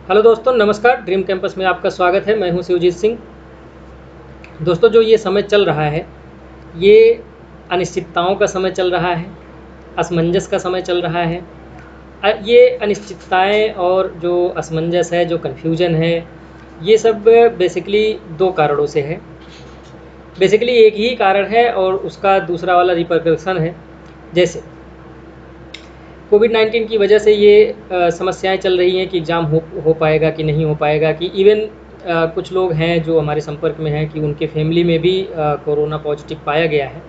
Hello दोस्तों, नमस्कार। Dream campus में आपका स्वागत है। मैं हूं शिवजीत सिंह। दोस्तों, जो ये समय चल रहा है, ये अनिश्चितताओं का समय चल रहा है, असमंजस का समय चल रहा है। ये अनिश्चितताएं और जो असमंजस है, जो कन्फ्यूजन है, ये सब बेसिकली दो कारणों से है। बेसिकली एक ही कारण है और उसका दूसरा वाला रिपरकशन है। जैसे कोविड-19 की वजह से ये समस्याएं चल रही हैं कि एग्ज़ाम हो पाएगा कि नहीं हो पाएगा, कि इवन कुछ लोग हैं जो हमारे संपर्क में हैं कि उनके फैमिली में भी कोरोना पॉजिटिव पाया गया है।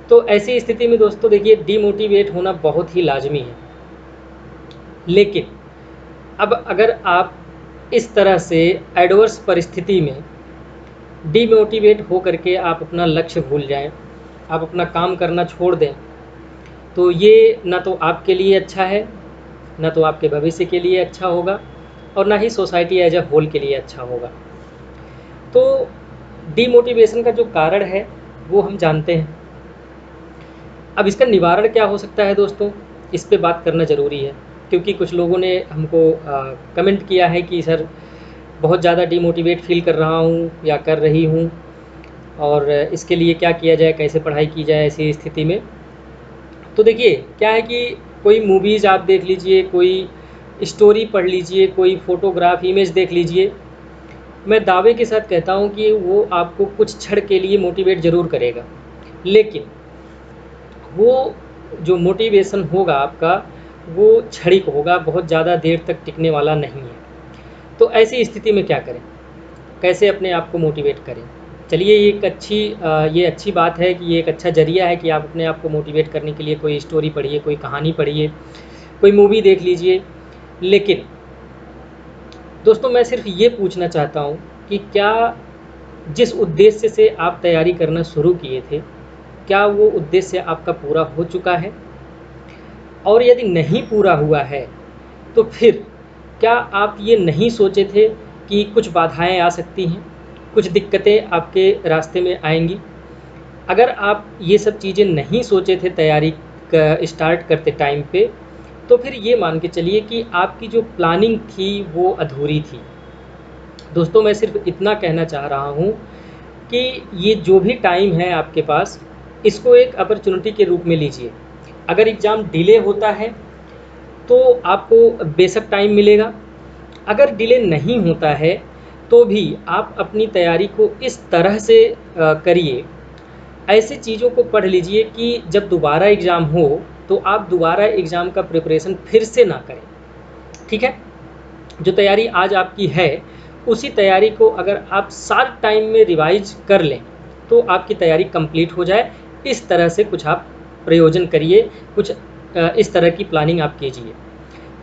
तो ऐसी स्थिति में दोस्तों देखिए, डीमोटिवेट होना बहुत ही लाजमी है। लेकिन अब अगर आप इस तरह से एडवर्स परिस्थिति में डीमोटिवेट हो करके आप अपना लक्ष्य भूल जाएं, आप अपना काम करना छोड़ दें, तो ये ना तो आपके लिए अच्छा है, ना तो आपके भविष्य के लिए अच्छा होगा, और ना ही सोसाइटी एज अ होल के लिए अच्छा होगा। तो डीमोटिवेशन का जो कारण है वो हम जानते हैं। अब इसका निवारण क्या हो सकता है दोस्तों, इस पे बात करना ज़रूरी है, क्योंकि कुछ लोगों ने हमको कमेंट किया है कि सर बहुत ज़्यादा डीमोटिवेट फील कर रहा हूँ या कर रही हूँ, और इसके लिए क्या किया जाए, कैसे पढ़ाई की जाए ऐसी स्थिति में। तो देखिए क्या है कि कोई मूवीज़ आप देख लीजिए, कोई स्टोरी पढ़ लीजिए, कोई फ़ोटोग्राफ इमेज देख लीजिए। मैं दावे के साथ कहता हूँ कि वो आपको कुछ क्षण के लिए मोटिवेट ज़रूर करेगा, लेकिन वो जो मोटिवेशन होगा आपका, वो क्षणिक होगा, बहुत ज़्यादा देर तक टिकने वाला नहीं है। तो ऐसी स्थिति में क्या करें, कैसे अपने आप को मोटिवेट करें? चलिए, ये अच्छी बात है कि ये एक अच्छा ज़रिया है कि आप अपने आप को मोटिवेट करने के लिए कोई स्टोरी पढ़िए, कोई कहानी पढ़िए, कोई मूवी देख लीजिए। लेकिन दोस्तों, मैं सिर्फ ये पूछना चाहता हूँ कि क्या जिस उद्देश्य से आप तैयारी करना शुरू किए थे, क्या वो उद्देश्य आपका पूरा हो चुका है? और यदि नहीं पूरा हुआ है, तो फिर क्या आप ये नहीं सोचे थे कि कुछ बाधाएं आ सकती हैं, कुछ दिक्कतें आपके रास्ते में आएंगी? अगर आप ये सब चीज़ें नहीं सोचे थे तैयारी स्टार्ट करते टाइम पे, तो फिर ये मान के चलिए कि आपकी जो प्लानिंग थी वो अधूरी थी। दोस्तों, मैं सिर्फ इतना कहना चाह रहा हूँ कि ये जो भी टाइम है आपके पास, इसको एक अपॉर्चुनिटी के रूप में लीजिए। अगर एग्ज़ाम डिले होता है तो आपको बेशक टाइम मिलेगा, अगर डिले नहीं होता है तो भी आप अपनी तैयारी को इस तरह से करिए, ऐसी चीज़ों को पढ़ लीजिए कि जब दोबारा एग्ज़ाम हो तो आप दोबारा एग्ज़ाम का प्रिपरेशन फिर से ना करें। ठीक है? जो तैयारी आज आपकी है, उसी तैयारी को अगर आप शॉर्ट टाइम में रिवाइज कर लें तो आपकी तैयारी कंप्लीट हो जाए। इस तरह से कुछ आप प्रयोजन करिए, कुछ इस तरह की प्लानिंग आप कीजिए।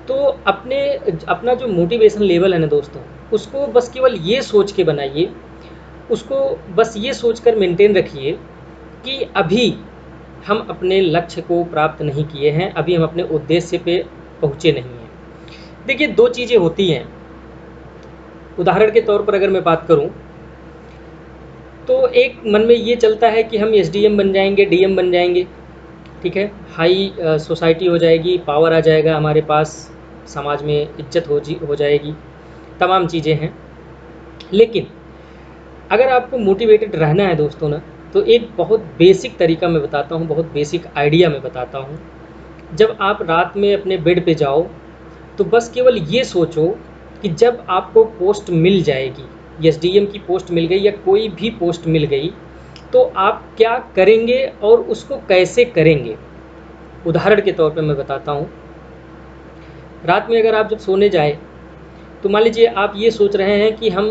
तो अपना जो मोटिवेशन लेवल है ना दोस्तों, उसको बस केवल ये सोच के बनाइए, उसको बस ये सोच कर मेंटेन रखिए कि अभी हम अपने लक्ष्य को प्राप्त नहीं किए हैं, अभी हम अपने उद्देश्य पे पहुँचे नहीं हैं। देखिए, दो चीज़ें होती हैं। उदाहरण के तौर पर अगर मैं बात करूं, तो एक मन में ये चलता है कि हम एसडीएम बन जाएंगे, डीएम बन जाएंगे। ठीक है, हाई सोसाइटी हो जाएगी, पावर आ जाएगा हमारे पास, समाज में इज्जत हो जाएगी, तमाम चीज़ें हैं। लेकिन अगर आपको मोटिवेटेड रहना है दोस्तों ना, तो एक बहुत बेसिक तरीका मैं बताता हूँ, बहुत बेसिक आइडिया मैं बताता हूँ। जब आप रात में अपने बेड पे जाओ, तो बस केवल ये सोचो कि जब आपको पोस्ट मिल जाएगी, एसडीएम की पोस्ट मिल गई या कोई भी पोस्ट मिल गई, तो आप क्या करेंगे और उसको कैसे करेंगे। उदाहरण के तौर पे मैं बताता हूँ, रात में अगर आप जब सोने जाए, तो मान लीजिए आप ये सोच रहे हैं कि हम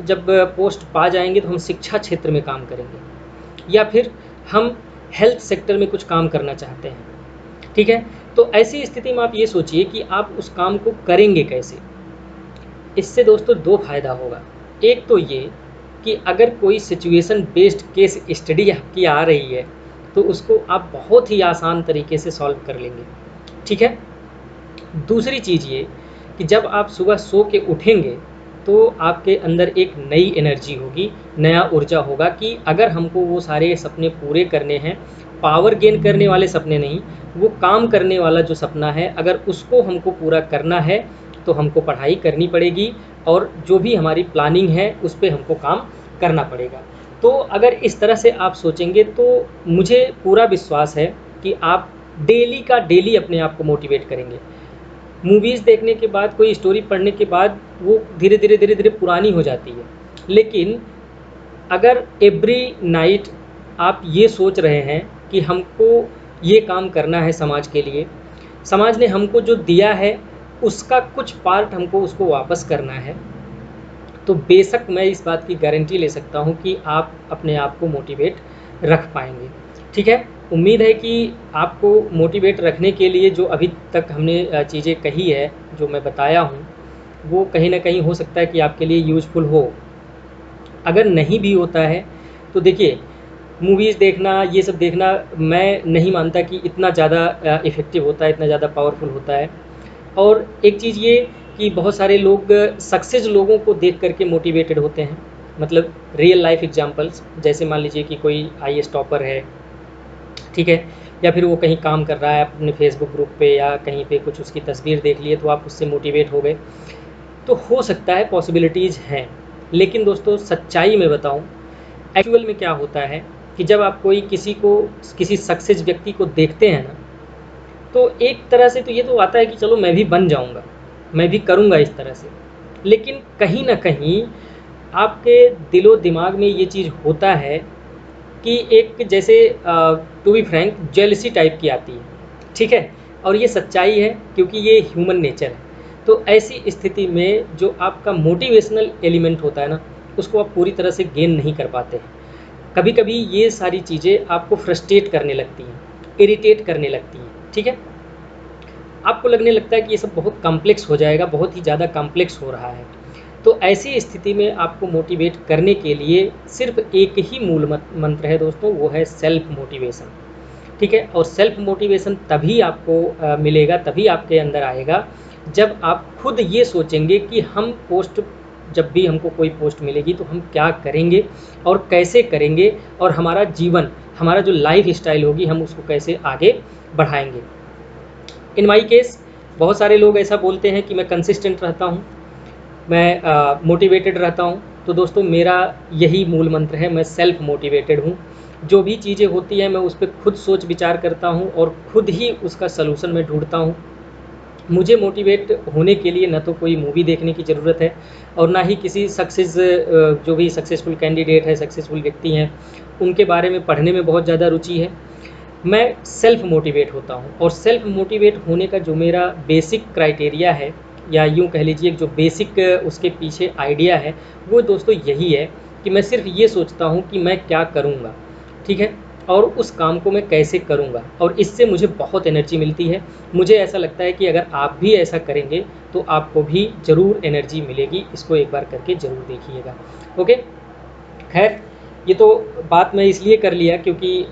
जब पोस्ट पा जाएंगे तो हम शिक्षा क्षेत्र में काम करेंगे, या फिर हम हेल्थ सेक्टर में कुछ काम करना चाहते हैं। ठीक है, तो ऐसी स्थिति में आप ये सोचिए कि आप उस काम को करेंगे कैसे। इससे दोस्तों दो फायदा होगा। एक तो ये कि अगर कोई सिचुएशन बेस्ड केस स्टडी आपकी आ रही है, तो उसको आप बहुत ही आसान तरीके से सॉल्व कर लेंगे। ठीक है, दूसरी चीज़ ये कि जब आप सुबह सो के उठेंगे, तो आपके अंदर एक नई एनर्जी होगी, नया ऊर्जा होगा कि अगर हमको वो सारे सपने पूरे करने हैं, पावर गेन करने वाले सपने नहीं, वो काम करने वाला जो सपना है, अगर उसको हमको पूरा करना है, तो हमको पढ़ाई करनी पड़ेगी और जो भी हमारी प्लानिंग है उस पे हमको काम करना पड़ेगा। तो अगर इस तरह से आप सोचेंगे तो मुझे पूरा विश्वास है कि आप डेली का डेली अपने आप को मोटिवेट करेंगे। मूवीज़ देखने के बाद, कोई स्टोरी पढ़ने के बाद वो धीरे धीरे पुरानी हो जाती है, लेकिन अगर एवरी नाइट आप ये सोच रहे हैं कि हमको ये काम करना है समाज के लिए, समाज ने हमको जो दिया है उसका कुछ पार्ट हमको उसको वापस करना है, तो बेशक मैं इस बात की गारंटी ले सकता हूँ कि आप अपने आप को मोटिवेट रख पाएंगे। ठीक है, उम्मीद है कि आपको मोटिवेट रखने के लिए जो अभी तक हमने चीज़ें कही है, जो मैं बताया हूँ, वो कहीं ना कहीं हो सकता है कि आपके लिए यूज़फुल हो। अगर नहीं भी होता है तो देखिए, मूवीज़ देखना, ये सब देखना, मैं नहीं मानता कि इतना ज़्यादा इफ़ेक्टिव होता है, इतना ज़्यादा पावरफुल होता है। और एक चीज़ ये कि बहुत सारे लोग सक्सेस लोगों को देख करके मोटिवेटेड होते हैं, मतलब रियल लाइफ एग्जांपल्स, जैसे मान लीजिए कि कोई आईएएस टॉपर है, ठीक है, या फिर वो कहीं काम कर रहा है, अपने फेसबुक ग्रुप पे या कहीं पे कुछ उसकी तस्वीर देख ली है तो आप उससे मोटिवेट हो गए, तो हो सकता है, पॉसिबिलिटीज़ हैं। लेकिन दोस्तों सच्चाई में बताऊं, एक्चुअल में क्या होता है कि जब आप कोई किसी सक्सेस व्यक्ति को देखते हैं ना, तो एक तरह से तो ये तो आता है कि चलो मैं भी बन जाऊंगा, मैं भी करूंगा इस तरह से, लेकिन कहीं ना कहीं आपके दिलो दिमाग में ये चीज़ होता है कि एक जैसे to be frank jealousy type की आती है, ठीक है, और ये सच्चाई है क्योंकि ये ह्यूमन नेचर है। तो ऐसी स्थिति में जो आपका मोटिवेशनल एलिमेंट होता है ना, उसको आप पूरी तरह से गेन नहीं कर पाते हैं। कभी कभी ये सारी चीज़ें आपको फ्रस्ट्रेट करने लगती हैं, इरिटेट करने लगती हैं, ठीक है, आपको लगने लगता है कि ये सब बहुत कॉम्प्लेक्स हो जाएगा, बहुत ही ज़्यादा कॉम्प्लेक्स हो रहा है। तो ऐसी स्थिति में आपको मोटिवेट करने के लिए सिर्फ एक ही मूल मंत्र है दोस्तों, वो है सेल्फ मोटिवेशन। ठीक है, और सेल्फ मोटिवेशन तभी आपको मिलेगा, तभी आपके अंदर आएगा जब आप खुद ये सोचेंगे कि हम पोस्ट, जब भी हमको कोई पोस्ट मिलेगी तो हम क्या करेंगे और कैसे करेंगे, और हमारा जीवन, हमारा जो लाइफ स्टाइल होगी, हम उसको कैसे आगे बढ़ाएंगे। इन माई केस बहुत सारे लोग ऐसा बोलते हैं कि मैं कंसिस्टेंट रहता हूँ, मैं मोटिवेटेड रहता हूँ। तो दोस्तों मेरा यही मूल मंत्र है, मैं सेल्फ मोटिवेटेड हूँ। जो भी चीज़ें होती हैं मैं उस पर खुद सोच विचार करता हूँ और खुद ही उसका सलूशन मैं ढूंढता हूँ। मुझे मोटिवेट होने के लिए न तो कोई मूवी देखने की ज़रूरत है और ना ही किसी जो भी सक्सेसफुल कैंडिडेट है, सक्सेसफुल व्यक्ति हैं, उनके बारे में पढ़ने में बहुत ज़्यादा रुचि है। मैं सेल्फ मोटिवेट होता हूँ, और सेल्फ मोटिवेट होने का जो मेरा बेसिक क्राइटेरिया है, या यूँ कह लीजिए जो बेसिक उसके पीछे आइडिया है, वो दोस्तों यही है कि मैं सिर्फ ये सोचता हूँ कि मैं क्या करूँगा, ठीक है, और उस काम को मैं कैसे करूँगा, और इससे मुझे बहुत एनर्जी मिलती है। मुझे ऐसा लगता है कि अगर आप भी ऐसा करेंगे तो आपको भी ज़रूर एनर्जी मिलेगी। इसको एक बार करके ज़रूर देखिएगा। ओके, खैर ये तो बात मैं इसलिए कर लिया क्योंकि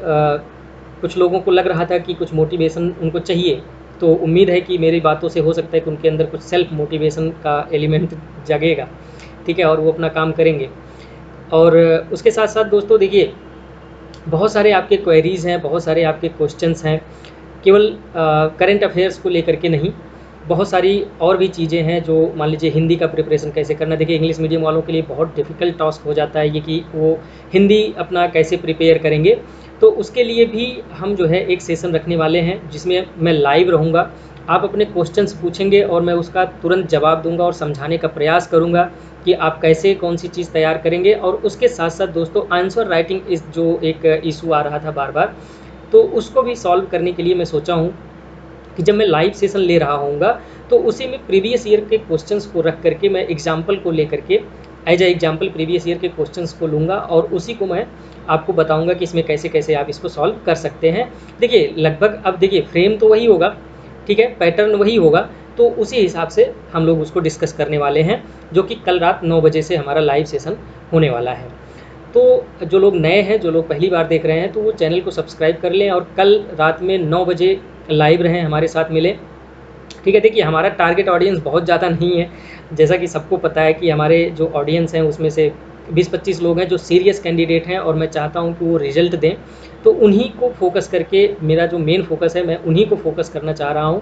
कुछ लोगों को लग रहा था कि कुछ मोटिवेशन उनको चाहिए, तो उम्मीद है कि मेरी बातों से हो सकता है कि उनके अंदर कुछ सेल्फ मोटिवेशन का एलिमेंट जगेगा, ठीक है, और वो अपना काम करेंगे। और उसके साथ साथ दोस्तों देखिए, बहुत सारे आपके क्वेरीज़ हैं, बहुत सारे आपके क्वेश्चंस हैं, केवल करंट अफेयर्स को लेकर के नहीं, बहुत सारी और भी चीज़ें हैं। जो मान लीजिए हिंदी का प्रिपरेशन कैसे करना, देखिए इंग्लिश मीडियम वालों के लिए बहुत डिफ़िकल्ट टास्क हो जाता है ये कि वो हिंदी अपना कैसे प्रिपेयर करेंगे। तो उसके लिए भी हम जो है एक सेशन रखने वाले हैं जिसमें मैं लाइव रहूँगा। आप अपने क्वेश्चंस पूछेंगे और मैं उसका तुरंत जवाब दूंगा और समझाने का प्रयास करूंगा कि आप कैसे कौन सी चीज़ तैयार करेंगे। और उसके साथ साथ दोस्तों आंसर राइटिंग इस जो एक इशू आ रहा था बार बार, तो उसको भी सॉल्व करने के लिए मैं सोचा हूँ कि जब मैं लाइव सेशन ले रहा होऊंगा तो उसी में प्रीवियस ईयर के क्वेश्चंस को रख करके मैं एग्जाम्पल को लेकर के as a example previous year के क्वेश्चंस को लूँगा और उसी को मैं आपको बताऊंगा कि इसमें कैसे कैसे आप इसको सॉल्व कर सकते हैं। देखिए लगभग, अब देखिए फ्रेम तो वही होगा, ठीक है, पैटर्न वही होगा, तो उसी हिसाब से हम लोग उसको डिस्कस करने वाले हैं, जो कि कल रात 9 बजे से हमारा लाइव सेशन होने वाला है। तो जो लोग नए हैं, जो लोग पहली बार देख रहे हैं, तो वो चैनल को सब्सक्राइब कर लें और कल रात में 9 बजे लाइव रहें, हमारे साथ मिलें, ठीक है। देखिए हमारा टारगेट ऑडियंस बहुत ज़्यादा नहीं है, जैसा कि सबको पता है कि हमारे जो ऑडियंस हैं उसमें से 20-25 लोग हैं जो सीरियस कैंडिडेट हैं और मैं चाहता हूं कि वो रिजल्ट दें, तो उन्हीं को फोकस करके, मेरा जो मेन फोकस है मैं उन्हीं को फोकस करना चाह रहा हूं।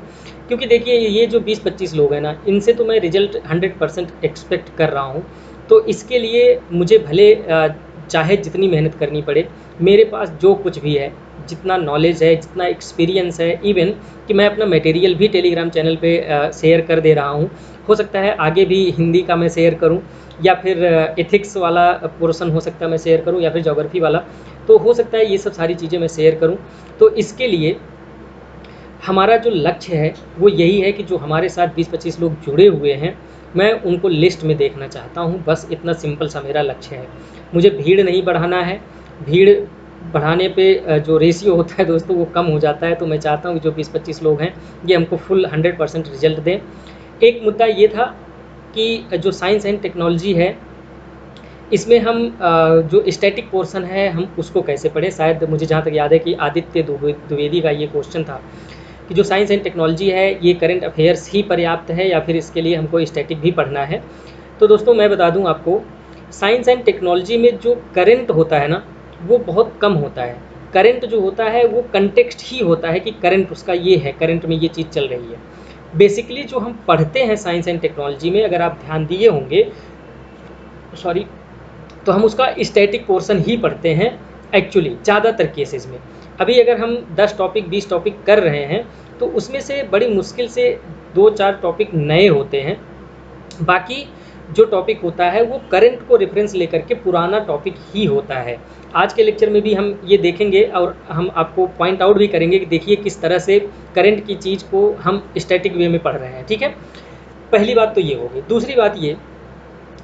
क्योंकि देखिए ये जो 20-25 लोग हैं ना, इनसे तो मैं रिजल्ट 100% एक्सपेक्ट कर रहा हूं। तो इसके लिए मुझे भले चाहे जितनी मेहनत करनी पड़े, मेरे पास जो कुछ भी है, जितना नॉलेज है, जितना एक्सपीरियंस है, इवन कि मैं अपना मटेरियल भी टेलीग्राम चैनल पे शेयर कर दे रहा हूँ। हो सकता है आगे भी हिंदी का मैं शेयर करूँ, या फिर एथिक्स वाला पोर्शन हो सकता है मैं शेयर करूँ, या फिर ज्योग्राफी वाला, तो हो सकता है ये सब सारी चीज़ें मैं शेयर करूँ। तो इसके लिए हमारा जो लक्ष्य है वो यही है कि जो हमारे साथ 20-25 लोग जुड़े हुए हैं, मैं उनको लिस्ट में देखना चाहता हूँ। बस इतना सिंपल सा मेरा लक्ष्य है। मुझे भीड़ नहीं बढ़ाना है। भीड़ बढ़ाने पे जो रेशियो होता है दोस्तों वो कम हो जाता है। तो मैं चाहता हूँ कि जो 20-25 लोग हैं ये हमको फुल 100% रिजल्ट दें। एक मुद्दा ये था कि जो साइंस एंड टेक्नोलॉजी है, इसमें हम जो स्टैटिक पोर्शन है हम उसको कैसे पढ़ें। शायद मुझे जहाँ तक याद है कि आदित्य द्विवेदी का ये क्वेश्चन था कि जो साइंस एंड टेक्नोलॉजी है ये करंट अफेयर्स ही पर्याप्त है या फिर इसके लिए हमको स्टैटिक भी पढ़ना है। तो दोस्तों मैं बता दूं आपको, साइंस एंड टेक्नोलॉजी में जो करंट होता है ना वो बहुत कम होता है। करंट जो होता है वो कंटेक्स्ट ही होता है कि करंट उसका ये है, करंट में ये चीज़ चल रही है। बेसिकली जो हम पढ़ते हैं साइंस एंड टेक्नोलॉजी में, अगर आप ध्यान दिए होंगे, सॉरी, तो हम उसका स्टैटिक पोर्शन ही पढ़ते हैं एक्चुअली ज़्यादातर केसेस में। अभी अगर हम 10 टॉपिक 20 टॉपिक कर रहे हैं तो उसमें से बड़ी मुश्किल से 2-4 टॉपिक नए होते हैं। बाकी जो टॉपिक होता है वो करंट को रेफरेंस लेकर के पुराना टॉपिक ही होता है। आज के लेक्चर में भी हम ये देखेंगे और हम आपको पॉइंट आउट भी करेंगे कि देखिए किस तरह से करंट की चीज़ को हम स्टैटिक वे में पढ़ रहे हैं। ठीक है, पहली बात तो ये होगी। दूसरी बात ये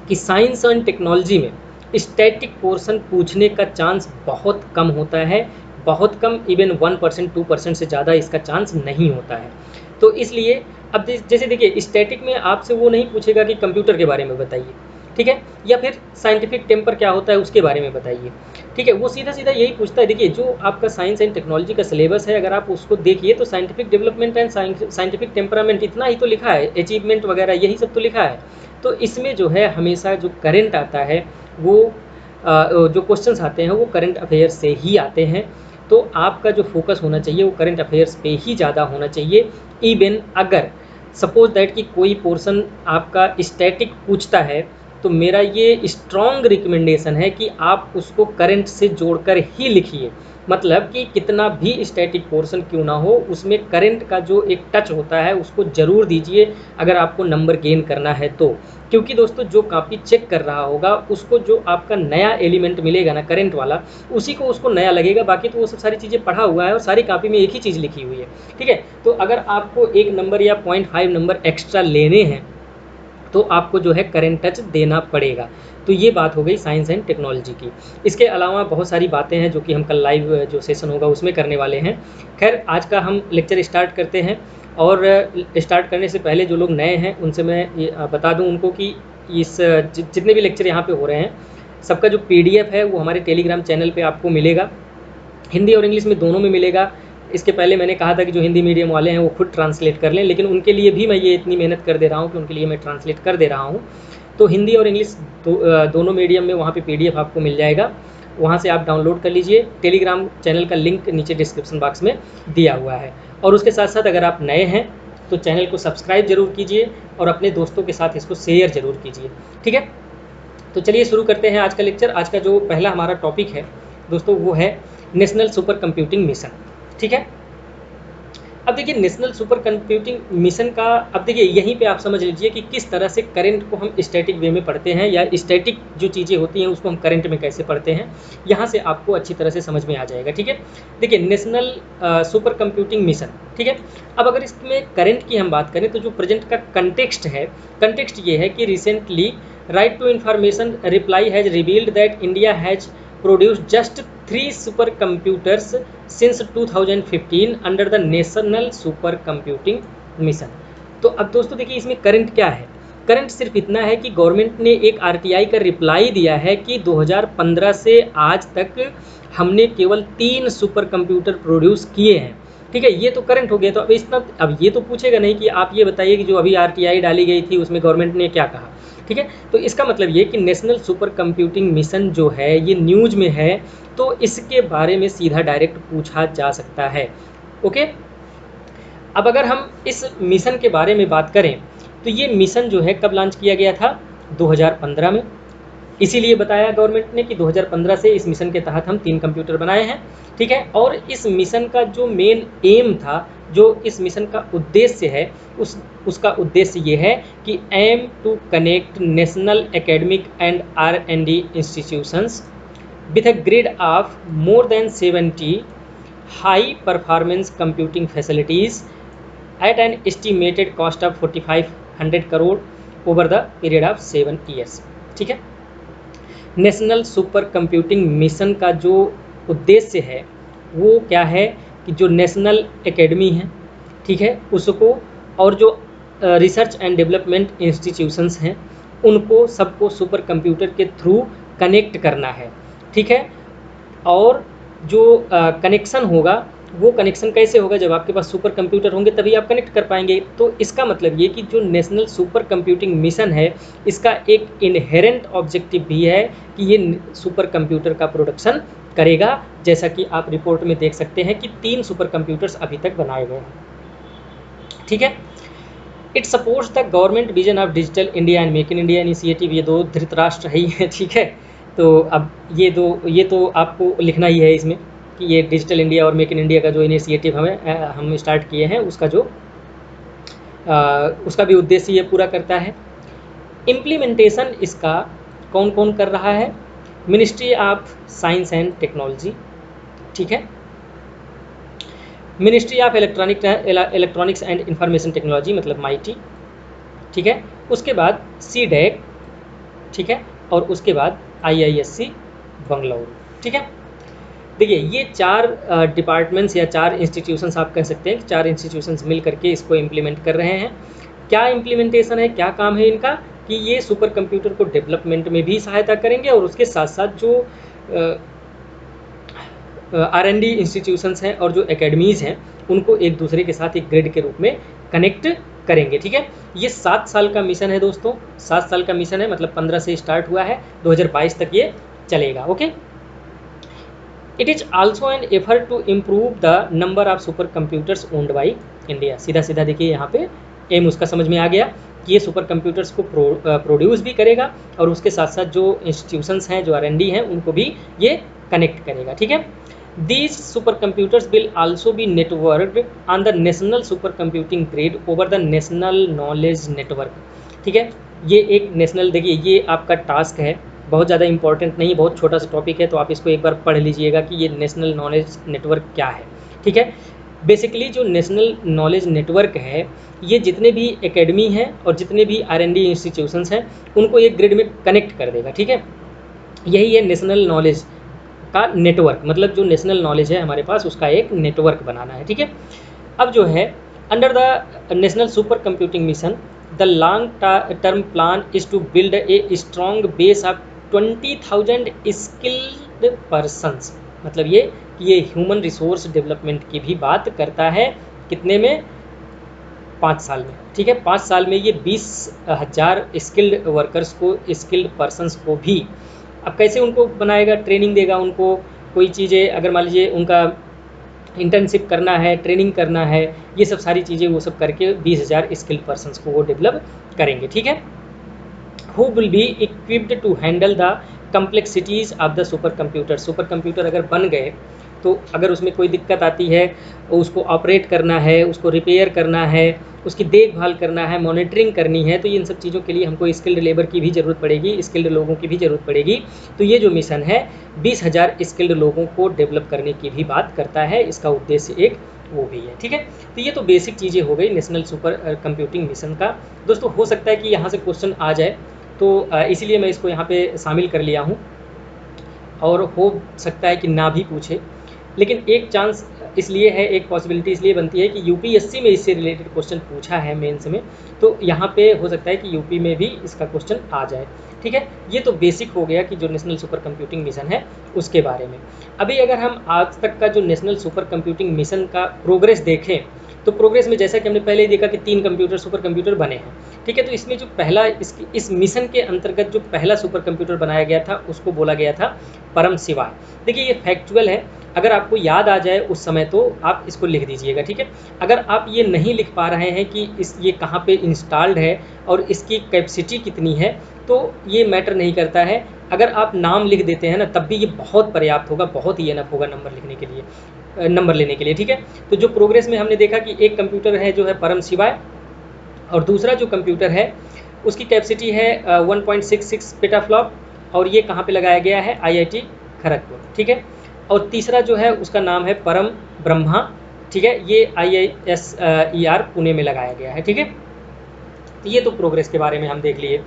कि साइंस एंड टेक्नोलॉजी में स्टैटिक पोर्शन पूछने का चांस बहुत कम होता है, बहुत कम, इवन 1% 2% से ज़्यादा इसका चांस नहीं होता है। तो इसलिए अब जैसे देखिए स्टैटिक में आपसे वो नहीं पूछेगा कि कंप्यूटर के बारे में बताइए, ठीक है, या फिर साइंटिफिक टेम्पर क्या होता है उसके बारे में बताइए, ठीक है, वो सीधा सीधा यही पूछता है। देखिए जो आपका साइंस एंड टेक्नोलॉजी का सिलेबस है, अगर आप उसको देखिए तो scientific development and scientific temperament इतना ही तो लिखा है, अचीवमेंट वगैरह यही सब तो लिखा है। तो इसमें जो है हमेशा जो करंट आता है वो जो क्वेश्चंस आते हैं वो करंट अफेयर्स से ही आते हैं। तो आपका जो फोकस होना चाहिए वो करंट अफेयर्स पे ही ज़्यादा होना चाहिए। इवन अगर सपोज दैट कि कोई पोर्शन आपका स्टैटिक पूछता है तो मेरा ये स्ट्रॉन्ग रिकमेंडेशन है कि आप उसको करंट से जोड़कर ही लिखिए। मतलब कि कितना भी स्टैटिक पोर्शन क्यों ना हो, उसमें करंट का जो एक टच होता है उसको ज़रूर दीजिए अगर आपको नंबर गेन करना है तो। क्योंकि दोस्तों जो कॉपी चेक कर रहा होगा उसको जो आपका नया एलिमेंट मिलेगा ना करंट वाला, उसी को उसको नया लगेगा। बाकी तो वो सब सारी चीज़ें पढ़ा हुआ है और सारी कॉपी में एक ही चीज़ लिखी हुई है। ठीक है, तो अगर आपको 1 नंबर या 0.5 नंबर एक्स्ट्रा लेने हैं तो आपको जो है करंट टच देना पड़ेगा। तो ये बात हो गई साइंस एंड टेक्नोलॉजी की। इसके अलावा बहुत सारी बातें हैं जो कि हम कल लाइव जो सेशन होगा उसमें करने वाले हैं। खैर आज का हम लेक्चर स्टार्ट करते हैं, और स्टार्ट करने से पहले जो लोग नए हैं उनसे मैं ये बता दूं उनको कि इस जितने भी लेक्चर यहाँ पे हो रहे हैं सबका जो PDF है वो हमारे टेलीग्राम चैनल पे आपको मिलेगा। हिंदी और इंग्लिश में दोनों में मिलेगा। इसके पहले मैंने कहा था कि जो हिंदी मीडियम वाले हैं वो खुद ट्रांसलेट कर लें, लेकिन उनके लिए भी मैं ये इतनी मेहनत कर दे रहा हूँ कि उनके लिए मैं ट्रांसलेट कर दे रहा हूँ। तो हिंदी और इंग्लिश दोनों मीडियम में वहाँ पे PDF आपको मिल जाएगा, वहाँ से आप डाउनलोड कर लीजिए। टेलीग्राम चैनल का लिंक नीचे डिस्क्रिप्शन बॉक्स में दिया हुआ है। और उसके साथ साथ अगर आप नए हैं तो चैनल को सब्सक्राइब जरूर कीजिए और अपने दोस्तों के साथ इसको शेयर जरूर कीजिए। ठीक है, तो चलिए शुरू करते हैं आज का लेक्चर। आज का जो पहला हमारा टॉपिक है दोस्तों वो है नेशनल सुपर कंप्यूटिंग मिशन। ठीक है, अब देखिए नेशनल सुपर कंप्यूटिंग मिशन का, अब देखिए यहीं पे आप समझ लीजिए कि किस तरह से करंट को हम स्टैटिक वे में पढ़ते हैं या स्टैटिक जो चीज़ें होती हैं उसको हम करंट में कैसे पढ़ते हैं, यहाँ से आपको अच्छी तरह से समझ में आ जाएगा। ठीक है, देखिए नेशनल सुपर कंप्यूटिंग मिशन। ठीक है, अब अगर इसमें करंट की हम बात करें तो जो प्रेजेंट का कंटेक्स्ट है, कंटेक्स्ट ये है कि recently right to information reply has revealed that India has produced just 3 supercomputers since 2015 under the National Supercomputing Mission। तो अब दोस्तों देखिए इसमें करंट क्या है। करंट सिर्फ इतना है कि गवर्नमेंट ने एक RTI का रिप्लाई दिया है कि 2015 से आज तक हमने केवल 3 सुपर कंप्यूटर प्रोड्यूस किए हैं। ठीक है, ये तो करंट हो गया। तो अब इतना, अब ये तो पूछेगा नहीं कि आप ये बताइए कि जो अभी RTI डाली गई थी उसमें गवर्नमेंट ने क्या कहा। ठीक है। तो इसका मतलब ये कि नेशनल सुपर कंप्यूटिंग मिशन जो है ये न्यूज़ में है, तो इसके बारे में सीधा डायरेक्ट पूछा जा सकता है। ओके, अब अगर हम इस मिशन के बारे में बात करें तो ये मिशन जो है कब लॉन्च किया गया था, 2015 में। इसीलिए बताया गवर्नमेंट ने कि 2015 से इस मिशन के तहत हम 3 कंप्यूटर बनाए हैं, ठीक है। और इस मिशन का जो मेन एम था, जो इस मिशन का उद्देश्य है, उसका उद्देश्य ये है कि aim to connect national academic and R&D institutions with a grid of more than 70 high performance computing facilities at an estimated cost of 4500 crore over the period of 7 years। ठीक है। नेशनल सुपर कंप्यूटिंग मिशन का जो उद्देश्य है वो क्या है कि जो नेशनल एकेडमी है, ठीक है, उसको और जो रिसर्च एंड डेवलपमेंट इंस्टीट्यूशंस हैं उनको सबको सुपर कंप्यूटर के थ्रू कनेक्ट करना है, ठीक है। और जो कनेक्शन होगा वो कनेक्शन कैसे होगा, जब आपके पास सुपर कंप्यूटर होंगे तभी आप कनेक्ट कर पाएंगे। तो इसका मतलब ये कि जो नेशनल सुपर कंप्यूटिंग मिशन है इसका एक इनहेरेंट ऑब्जेक्टिव भी है कि ये सुपर कंप्यूटर का प्रोडक्शन करेगा, जैसा कि आप रिपोर्ट में देख सकते हैं कि 3 सुपर कंप्यूटर्स अभी तक बनाए गए हैं, ठीक है। It supports the government vision of digital India and make in India initiative, ये 2 धृतराष्ट्र ही हैं, ठीक है। तो अब ये तो आपको लिखना ही है इसमें कि ये डिजिटल इंडिया और मेक इन इंडिया का जो इनिशिएटिव हम स्टार्ट किए हैं उसका भी उद्देश्य ये पूरा करता है। इम्प्लीमेंटेशन इसका कौन कौन कर रहा है, ministry of science and technology, ठीक है, ministry of electronics and information technology मतलब MIT, ठीक है, उसके बाद CDAC, ठीक है, और उसके बाद IISc बंगलौर, ठीक है। देखिए ये 4 डिपार्टमेंट्स या 4 इंस्टीट्यूशंस आप कह सकते हैं कि 4 इंस्टीट्यूशंस मिल करके इसको इम्प्लीमेंट कर रहे हैं। क्या इम्प्लीमेंटेशन है, क्या काम है इनका कि ये सुपर कंप्यूटर को डेवलपमेंट में भी सहायता करेंगे और उसके साथ साथ जो R&D इंस्टीट्यूशंस हैं और जो एकेडमीज़ हैं उनको एक दूसरे के साथ एक ग्रिड के रूप में कनेक्ट करेंगे, ठीक है। ये 7 साल का मिशन है दोस्तों, 7 साल का मिशन है, मतलब 15 से स्टार्ट हुआ है, 2022 तक ये चलेगा। Okay, it is also an effort to improve the number of super computers owned by India. सीधा सीधा देखिए यहाँ पे एम उसका समझ में आ गया कि ये सुपर कंप्यूटर्स को प्रोड्यूस भी करेगा और उसके साथ साथ जो इंस्टीट्यूशंस हैं, जो R&D हैं, उनको भी ये कनेक्ट करेगा, ठीक है। These supercomputers will also be networked on the national supercomputing grid over the national knowledge network, ठीक है। ये एक नेशनल, देखिए ये आपका टास्क है, बहुत ज़्यादा इंपॉर्टेंट नहीं, बहुत छोटा सा टॉपिक है, तो आप इसको एक बार पढ़ लीजिएगा कि ये नेशनल नॉलेज नेटवर्क क्या है, ठीक है। बेसिकली जो नेशनल नॉलेज नेटवर्क है ये जितने भी एकेडमी हैं और जितने भी R&D इंस्टीट्यूशंस हैं उनको एक ग्रिड में कनेक्ट कर देगा, ठीक है। यही है नेशनल नॉलेज का नेटवर्क, मतलब जो नेशनल नॉलेज है हमारे पास उसका एक नेटवर्क बनाना है, ठीक है। अब जो है under the national super computing mission the long term plan is to build a strong base of 20,000 skilled persons, मतलब ये ह्यूमन रिसोर्स डेवलपमेंट की भी बात करता है, कितने में, 5 साल में, ठीक है। 5 साल में ये 20,000 स्किल्ड वर्कर्स को, स्किल्ड पर्सन्स को भी, अब कैसे उनको बनाएगा, ट्रेनिंग देगा उनको, कोई चीज़ें अगर मान लीजिए उनका इंटर्नशिप करना है, ट्रेनिंग करना है, ये सब सारी चीज़ें वो सब करके 20,000 स्किल्ड पर्सन्स को वो डेवलप करेंगे, ठीक है। Who will be equipped to handle the complexities of the super computer. Super computer अगर बन गए तो अगर उसमें कोई दिक्कत आती है, उसको ऑपरेट करना है, उसको रिपेयर करना है, उसकी देखभाल करना है, मॉनिटरिंग करनी है, तो इन सब चीज़ों के लिए हमको स्किल्ड लेबर की भी ज़रूरत पड़ेगी, स्किल्ड लोगों की भी ज़रूरत पड़ेगी। तो ये जो मिशन है 20,000 स्किल्ड लोगों को डेवलप करने की भी बात करता है, इसका उद्देश्य एक वो भी है, ठीक है। तो ये तो बेसिक चीज़ें हो गई नेशनल सुपर कंप्यूटिंग मिशन का। दोस्तों हो सकता है कि यहाँ से क्वेश्चन आ जाए, तो इसीलिए मैं इसको यहाँ पे शामिल कर लिया हूँ, और हो सकता है कि ना भी पूछे, लेकिन एक चांस इसलिए है, एक पॉसिबिलिटी इसलिए बनती है कि यूपीएससी में इससे रिलेटेड क्वेश्चन पूछा है मेंस में, तो यहाँ पे हो सकता है कि यूपी में भी इसका क्वेश्चन आ जाए। ठीक है, ये तो बेसिक हो गया कि जो नेशनल सुपर कंप्यूटिंग मिशन है उसके बारे में। अभी अगर हम आज तक का जो नेशनल सुपर कंप्यूटिंग मिशन का प्रोग्रेस देखें, तो प्रोग्रेस में जैसा कि हमने पहले ही देखा कि 3 कंप्यूटर सुपर कंप्यूटर बने हैं। ठीक है, तो इसमें जो पहला इस मिशन के अंतर्गत जो पहला सुपर कंप्यूटर बनाया गया था उसको बोला गया था परम शिवाय। देखिए ये फैक्चुअल है, अगर आपको याद आ जाए उस समय तो आप इसको लिख दीजिएगा। ठीक है, अगर आप ये नहीं लिख पा रहे हैं कि ये कहाँ पे इंस्टॉल्ड है और इसकी कैपेसिटी कितनी है, तो ये मैटर नहीं करता है। अगर आप नाम लिख देते हैं ना, तब भी ये बहुत पर्याप्त होगा, बहुत ही एनफ होगा नंबर लिखने के लिए, नंबर लेने के लिए। ठीक है, तो जो प्रोग्रेस में हमने देखा कि एक कंप्यूटर है जो है परम शिवाय, और दूसरा जो कंप्यूटर है उसकी कैपेसिटी है 1.66 पेटाफ्लॉप, और ये कहाँ पे लगाया गया है, आईआईटी खड़गपुर। ठीक है, और तीसरा जो है उसका नाम है परम ब्रह्मा। ठीक है, ये IISER पुणे में लगाया गया है। ठीक है, तो ये तो प्रोग्रेस के बारे में हम देख लिए।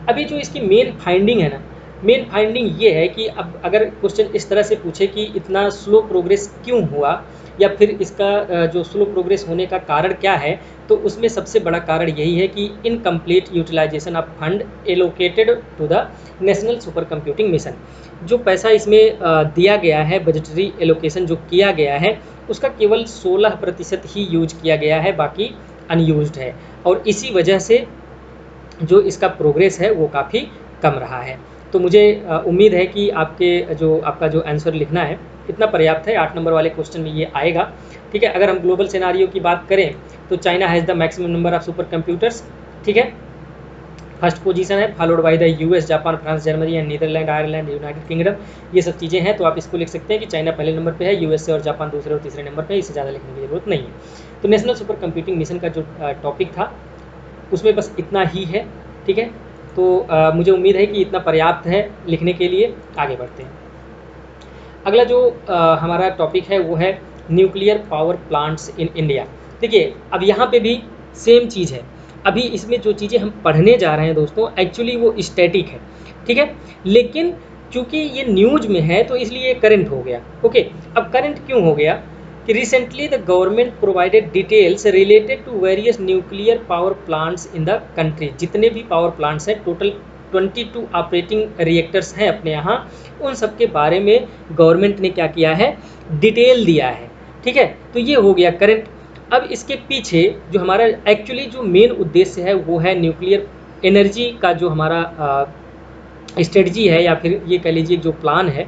अभी जो इसकी मेन फाइंडिंग है ना, मेन फाइंडिंग ये है कि अब अगर क्वेश्चन इस तरह से पूछे कि इतना स्लो प्रोग्रेस क्यों हुआ, या फिर इसका जो स्लो प्रोग्रेस होने का कारण क्या है, तो उसमें सबसे बड़ा कारण यही है कि incomplete utilization of fund allocated to the national super computing mission. जो पैसा इसमें दिया गया है, बजटरी एलोकेशन जो किया गया है, उसका केवल 16% ही यूज किया गया है, बाकी अनयूज्ड है, और इसी वजह से जो इसका प्रोग्रेस है वो काफ़ी कम रहा है। तो मुझे उम्मीद है कि आपका जो आंसर लिखना है इतना पर्याप्त है, 8 नंबर वाले क्वेश्चन में ये आएगा। ठीक है, अगर हम ग्लोबल सिनारियो की बात करें तो China has the maximum number of super computers. ठीक है, फर्स्ट पोजीशन है, followed by the US, Japan, France, Germany and Netherland, Ireland, United Kingdom. ये सब चीज़ें हैं, तो आप इसको लिख सकते हैं कि चाइना पहले नंबर पे है, यूएसए और जापान दूसरे और तीसरे नंबर पे है, इससे ज़्यादा लिखने की जरूरत नहीं है। तो नेशनल सुपर कंप्यूटिंग मिशन का जो टॉपिक था उसमें बस इतना ही है। ठीक है, तो मुझे उम्मीद है कि इतना पर्याप्त है लिखने के लिए। आगे बढ़ते हैं। अगला जो हमारा टॉपिक है वो है nuclear power plants in India. देखिए अब यहाँ पे भी सेम चीज़ है। अभी इसमें जो चीज़ें हम पढ़ने जा रहे हैं दोस्तों, एक्चुअली वो स्टैटिक है। ठीक है, लेकिन चूंकि ये न्यूज में है तो इसलिए करंट हो गया। ओके, अब करंट क्यों हो गया कि recently the government provided details related to various nuclear power plants in the country. जितने भी पावर प्लांट्स हैं, टोटल 22 ऑपरेटिंग रिएक्टर्स हैं अपने यहाँ, उन सब के बारे में गवर्नमेंट ने क्या किया है, डिटेल दिया है। ठीक है, तो ये हो गया करंट। अब इसके पीछे जो हमारा एक्चुअली जो मेन उद्देश्य है वो है न्यूक्लियर एनर्जी का जो हमारा स्ट्रेटजी है, या फिर ये कह लीजिए जो प्लान है,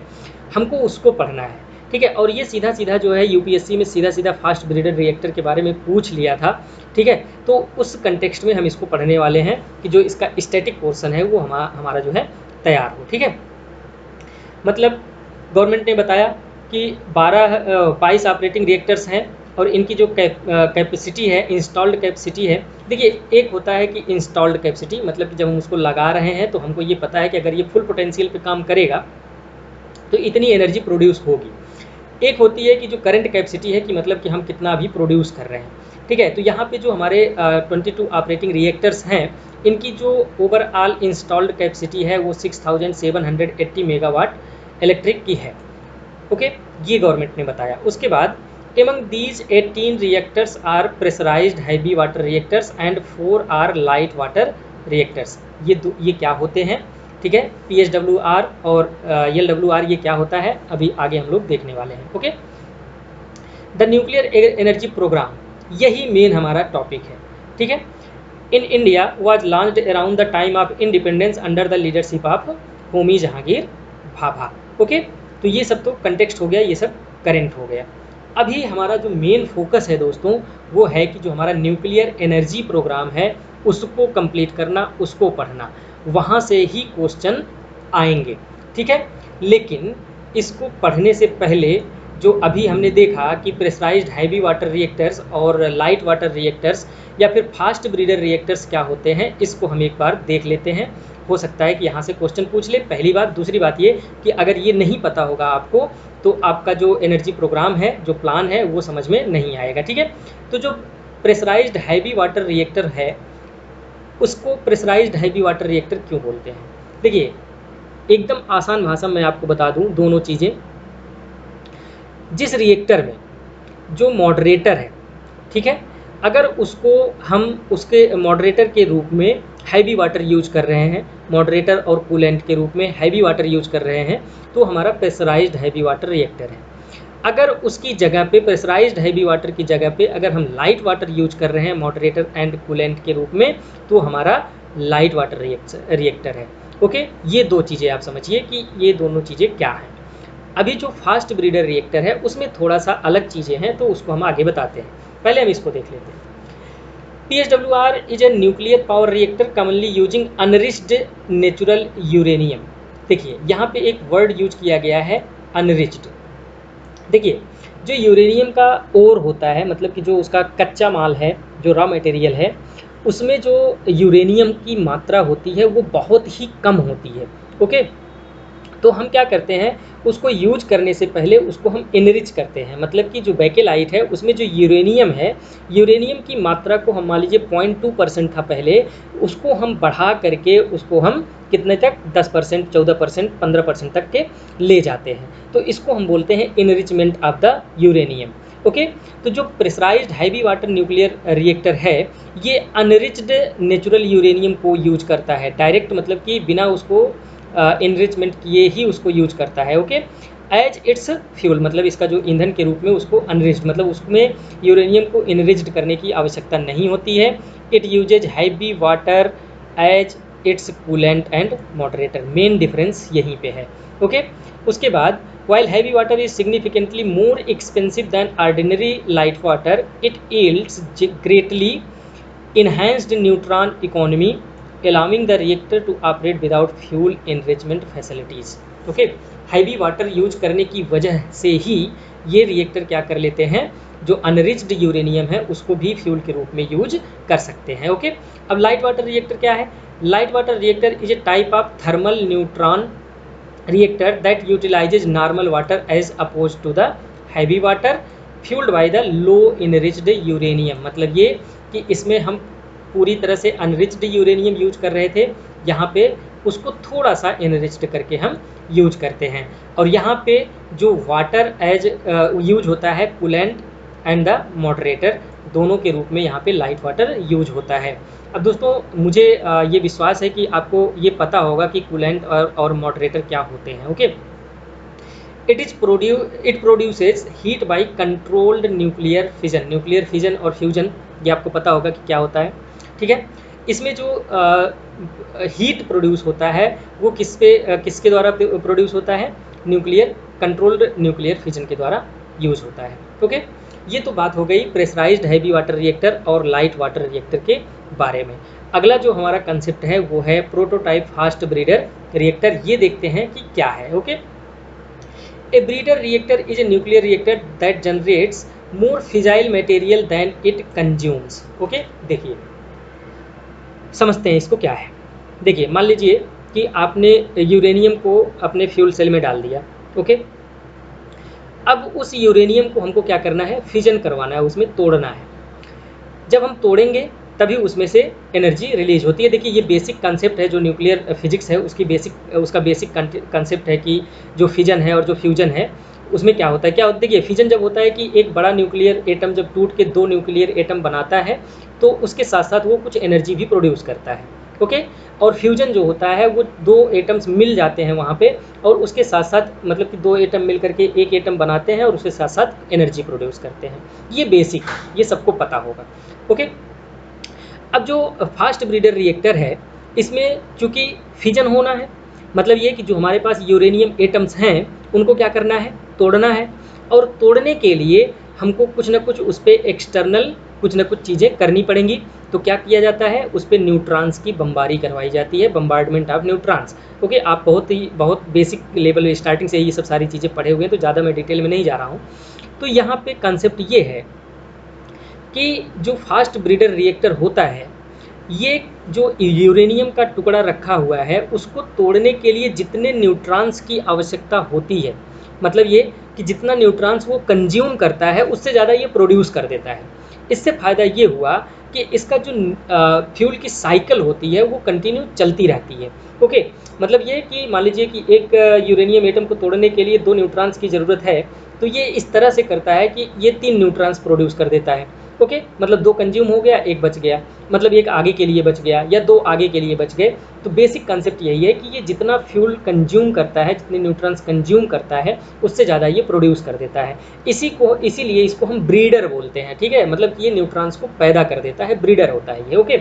हमको उसको पढ़ना है। ठीक है, और ये सीधा सीधा जो है यूपीएससी में सीधा सीधा फास्ट ब्रीडर रिएक्टर के बारे में पूछ लिया था। ठीक है, तो उस कंटेक्स्ट में हम इसको पढ़ने वाले हैं कि जो इसका स्टैटिक पोर्शन है वो हमारा जो है तैयार हो। ठीक है, मतलब गवर्नमेंट ने बताया कि 22 ऑपरेटिंग रिएक्टर्स हैं, और इनकी जो कैपेसिटी है, इंस्टॉल्ड कैपेसिटी है। देखिए एक होता है कि इंस्टॉल्ड कैपेसिटी, मतलब कि जब हम उसको लगा रहे हैं तो हमको ये पता है कि अगर ये फुल पोटेंशियल पे काम करेगा तो इतनी एनर्जी प्रोड्यूस होगी। एक होती है कि जो करंट कैपेसिटी है, कि मतलब कि हम कितना अभी प्रोड्यूस कर रहे हैं। ठीक है, तो यहाँ पे जो हमारे 22 ऑपरेटिंग रिएक्टर्स हैं, इनकी जो ओवरऑल इंस्टॉल्ड कैपेसिटी है वो 6780 मेगावाट इलेक्ट्रिक की है। ओके, ये गवर्नमेंट ने बताया। उसके बाद among these 18 reactors are pressurized heavy water reactors and 4 are light water reactors. ये क्या होते हैं? ठीक है, PHWR और LWR ये क्या होता है, अभी आगे हम लोग देखने वाले हैं। Okay, the nuclear energy program, यही मेन हमारा टॉपिक है। ठीक है, in India was launched around the time of independence under the leadership of Homi Jehangir Bhabha. Okay, तो ये सब तो कंटेक्स्ट हो गया, ये सब करेंट हो गया। अभी हमारा जो मेन फोकस है दोस्तों वो है कि जो हमारा न्यूक्लियर एनर्जी प्रोग्राम है उसको कंप्लीट करना, उसको पढ़ना, वहाँ से ही क्वेश्चन आएंगे। ठीक है, लेकिन इसको पढ़ने से पहले जो अभी हमने देखा कि प्रेशराइज्ड हैवी वाटर रिएक्टर्स और लाइट वाटर रिएक्टर्स या फिर फास्ट ब्रीडर रिएक्टर्स क्या होते हैं, इसको हम एक बार देख लेते हैं। हो सकता है कि यहाँ से क्वेश्चन पूछ ले, पहली बात। दूसरी बात ये कि अगर ये नहीं पता होगा आपको तो आपका जो एनर्जी प्रोग्राम है, जो प्लान है, वो समझ में नहीं आएगा। ठीक है, तो जो प्रेशराइज्ड हैवी वाटर रिएक्टर है उसको प्रेशराइज्ड हैवी वाटर रिएक्टर क्यों बोलते हैं? देखिए एकदम आसान भाषा में आपको बता दूं दोनों चीज़ें। जिस रिएक्टर में जो मॉडरेटर है, ठीक है, अगर उसको हम उसके मॉडरेटर के रूप में हैवी वाटर यूज कर रहे हैं, मॉडरेटर और कूलेंट के रूप में हैवी वाटर यूज कर रहे हैं, तो हमारा प्रेशराइज्ड हैवी वाटर रिएक्टर है। अगर उसकी जगह पे प्रेशराइज्ड हैवी वाटर की जगह पे अगर हम लाइट वाटर यूज कर रहे हैं मॉडरेटर एंड कूलेंट के रूप में, तो हमारा लाइट वाटर रिएक्टर है। ओके, ये दो चीज़ें आप समझिए कि ये दोनों चीज़ें क्या हैं। अभी जो फास्ट ब्रीडर रिएक्टर है उसमें थोड़ा सा अलग चीज़ें हैं, तो उसको हम आगे बताते हैं। पहले हम इसको देख लेते हैं। PSWR is a nuclear power reactor commonly using unenriched natural uranium. देखिए यहाँ पे एक वर्ड यूज किया गया है, अनरिच्ड। देखिए जो यूरेनियम का ओर होता है, मतलब कि जो उसका कच्चा माल है, जो रॉ मटेरियल है, उसमें जो यूरेनियम की मात्रा होती है वो बहुत ही कम होती है। ओके, तो हम क्या करते हैं, उसको यूज करने से पहले उसको हम इनरिच करते हैं, मतलब कि जो बेकेलाइट है उसमें जो यूरेनियम है, यूरेनियम की मात्रा को हम मान लीजिए 0.2% था पहले, उसको हम बढ़ा करके उसको हम कितने तक 10%, 14%, 15% तक के ले जाते हैं। तो इसको हम बोलते हैं enrichment of the uranium. Okay, तो जो pressurized heavy water nuclear reactor है ये अनरिच्ड नेचुरल यूरेनियम को यूज करता है डायरेक्ट, मतलब कि बिना उसको इनरिचमेंट किए ही उसको यूज करता है। ओके, एज इट्स फ्यूल, मतलब इसका जो ईंधन के रूप में उसको अनरिच्ड, मतलब उसमें यूरेनियम को इनरिच्ड करने की आवश्यकता नहीं होती है। It uses heavy water as its coolant and moderator, main difference यहीं पे है। ओके, उसके बाद while heavy water is significantly more expensive than ordinary light water, it yields greatly enhanced neutron economy, allowing the reactor to operate without fuel enrichment facilities. Okay, heavy water use करने की वजह से ही ये reactor क्या कर लेते हैं, जो अनरिच्ड यूरेनियम है उसको भी फ्यूल के रूप में यूज कर सकते हैं। ओके, अब लाइट वाटर रिएक्टर क्या है? Light water reactor is A type of thermal neutron reactor that utilizes normal water as opposed to the heavy water fueled by the low enriched uranium। मतलब ये कि इसमें हम पूरी तरह से अनरिच्ड यूरेनियम यूज कर रहे थे, यहाँ पे उसको थोड़ा सा इनरिच्ड करके हम यूज करते हैं। और यहाँ पे जो वाटर एज यूज होता है कूलेंट एंड द मॉडरेटर, दोनों के रूप में यहाँ पे लाइट वाटर यूज होता है। अब दोस्तों मुझे ये विश्वास है कि आपको ये पता होगा कि कूलेंट और मॉडरेटर क्या होते हैं। Okay, it produces heat bye controlled nuclear fission. Nuclear fission और फ्यूजन ये आपको पता होगा कि क्या होता है, ठीक है। इसमें जो हीट प्रोड्यूस होता है वो किसके द्वारा प्रोड्यूस होता है? न्यूक्लियर कंट्रोल्ड न्यूक्लियर फिजन के द्वारा यूज होता है। ओके, ये तो बात हो गई प्रेशराइज्ड हैवी वाटर रिएक्टर और लाइट वाटर रिएक्टर के बारे में। अगला जो हमारा कंसेप्ट है वो है प्रोटोटाइप फास्ट ब्रीडर रिएक्टर। ये देखते हैं कि क्या है। Okay, a breeder reactor is a nuclear reactor that generates more fissile material than it consumes. Okay, देखिए समझते हैं इसको क्या है। देखिए मान लीजिए कि आपने यूरेनियम को अपने फ्यूल सेल में डाल दिया। ओके, अब उस यूरेनियम को हमको क्या करना है? फिजन करवाना है, उसमें तोड़ना है। जब हम तोड़ेंगे तभी उसमें से एनर्जी रिलीज होती है। देखिए ये बेसिक कंसेप्ट है जो न्यूक्लियर फिजिक्स है उसका बेसिक कंसेप्ट है कि जो फिजन है और जो फ्यूजन है उसमें क्या होता है। देखिए फिजन जब होता है कि एक बड़ा न्यूक्लियर एटम जब टूट के दो न्यूक्लियर एटम बनाता है तो उसके साथ साथ वो कुछ एनर्जी भी प्रोड्यूस करता है। ओके, और फ्यूजन जो होता है वो दो एटम्स मिल जाते हैं वहाँ पे और उसके साथ साथ मतलब कि दो एटम मिल करके एक एटम बनाते हैं और उसके साथ साथ एनर्जी प्रोड्यूस करते हैं। ये बेसिक, ये सबको पता होगा। ओके, अब जो फास्ट ब्रीडर रिएक्टर है इसमें चूँकि फिजन होना है, मतलब ये कि जो हमारे पास यूरेनियम एटम्स हैं उनको क्या करना है? तोड़ना है। और तोड़ने के लिए हमको कुछ ना कुछ उस पर एक्सटर्नल कुछ ना कुछ चीज़ें करनी पड़ेंगी। तो क्या किया जाता है? उस पर न्यूट्रॉन्स की बम्बारी करवाई जाती है, बम्बार्डमेंट ऑफ न्यूट्रॉन्स। ओके, आप बहुत बेसिक लेवल स्टार्टिंग से ये सब सारी चीज़ें पढ़े हुए हैं तो ज़्यादा मैं डिटेल में नहीं जा रहा हूँ। तो यहाँ पे कंसेप्ट ये है कि जो फास्ट ब्रीडर रिएक्टर होता है ये जो यूरेनियम का टुकड़ा रखा हुआ है उसको तोड़ने के लिए जितने न्यूट्रॉन्स की आवश्यकता होती है, मतलब ये कि जितना न्यूट्रॉन्स वो कंज्यूम करता है उससे ज़्यादा ये प्रोड्यूस कर देता है। इससे फ़ायदा ये हुआ कि इसका जो फ्यूल की साइकिल होती है वो कंटिन्यू चलती रहती है। ओके, मतलब ये कि मान लीजिए कि एक यूरेनियम एटम को तोड़ने के लिए 2 न्यूट्रॉन्स की ज़रूरत है, तो ये इस तरह से करता है कि ये 3 न्यूट्रॉन्स प्रोड्यूस कर देता है। ओके, मतलब 2 कंज्यूम हो गया, 1 बच गया, मतलब एक आगे के लिए बच गया या 2 आगे के लिए बच गए। तो बेसिक कॉन्सेप्ट यही है कि ये जितना फ्यूल कंज्यूम करता है, जितने न्यूट्रॉन्स कंज्यूम करता है, उससे ज़्यादा ये प्रोड्यूस कर देता है। इसीलिए इसको हम ब्रीडर बोलते हैं, ठीक है, मतलब कि ये न्यूट्रॉन्स को पैदा कर देता है, ब्रीडर होता है ये। Okay,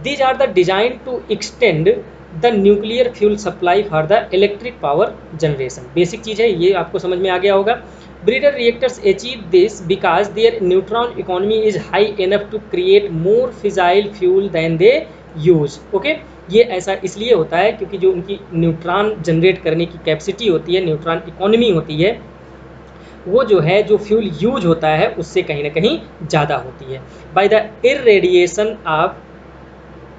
these are the design to extend the nuclear fuel supply for the electric power generation. Basic चीज़ है, ये आपको समझ में आ गया होगा। Breeder reactors achieve this because their neutron economy is high enough to create more fissile fuel than they use. Okay? ये ऐसा इसलिए होता है क्योंकि जो उनकी न्यूट्रॉन जनरेट करने की कैपेसिटी होती है, न्यूट्रॉन इकोनॉमी होती है, वो जो है जो फ्यूल यूज होता है उससे कहीं ना कहीं ज़्यादा होती है। By the irradiation of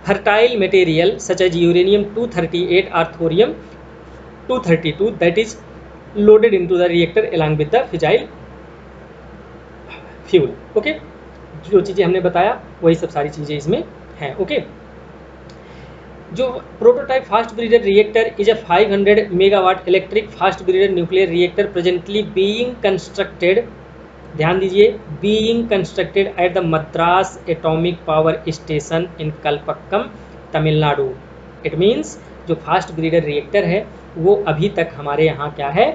fertile material such as uranium 238 और thorium 232 that is loaded into the reactor along with the fissile fuel. Okay, जो चीज़ें हमने बताया वही सब सारी चीज़ें इसमें हैं। ओके, जो prototype fast breeder reactor is a 500 megawatt electric fast breeder nuclear reactor presently being constructed, ध्यान दीजिए, being constructed at the Madras atomic power station in Kalpakkam Tamil Nadu. It means जो फास्ट ब्रीडर रिएक्टर है वो अभी तक हमारे यहाँ क्या है,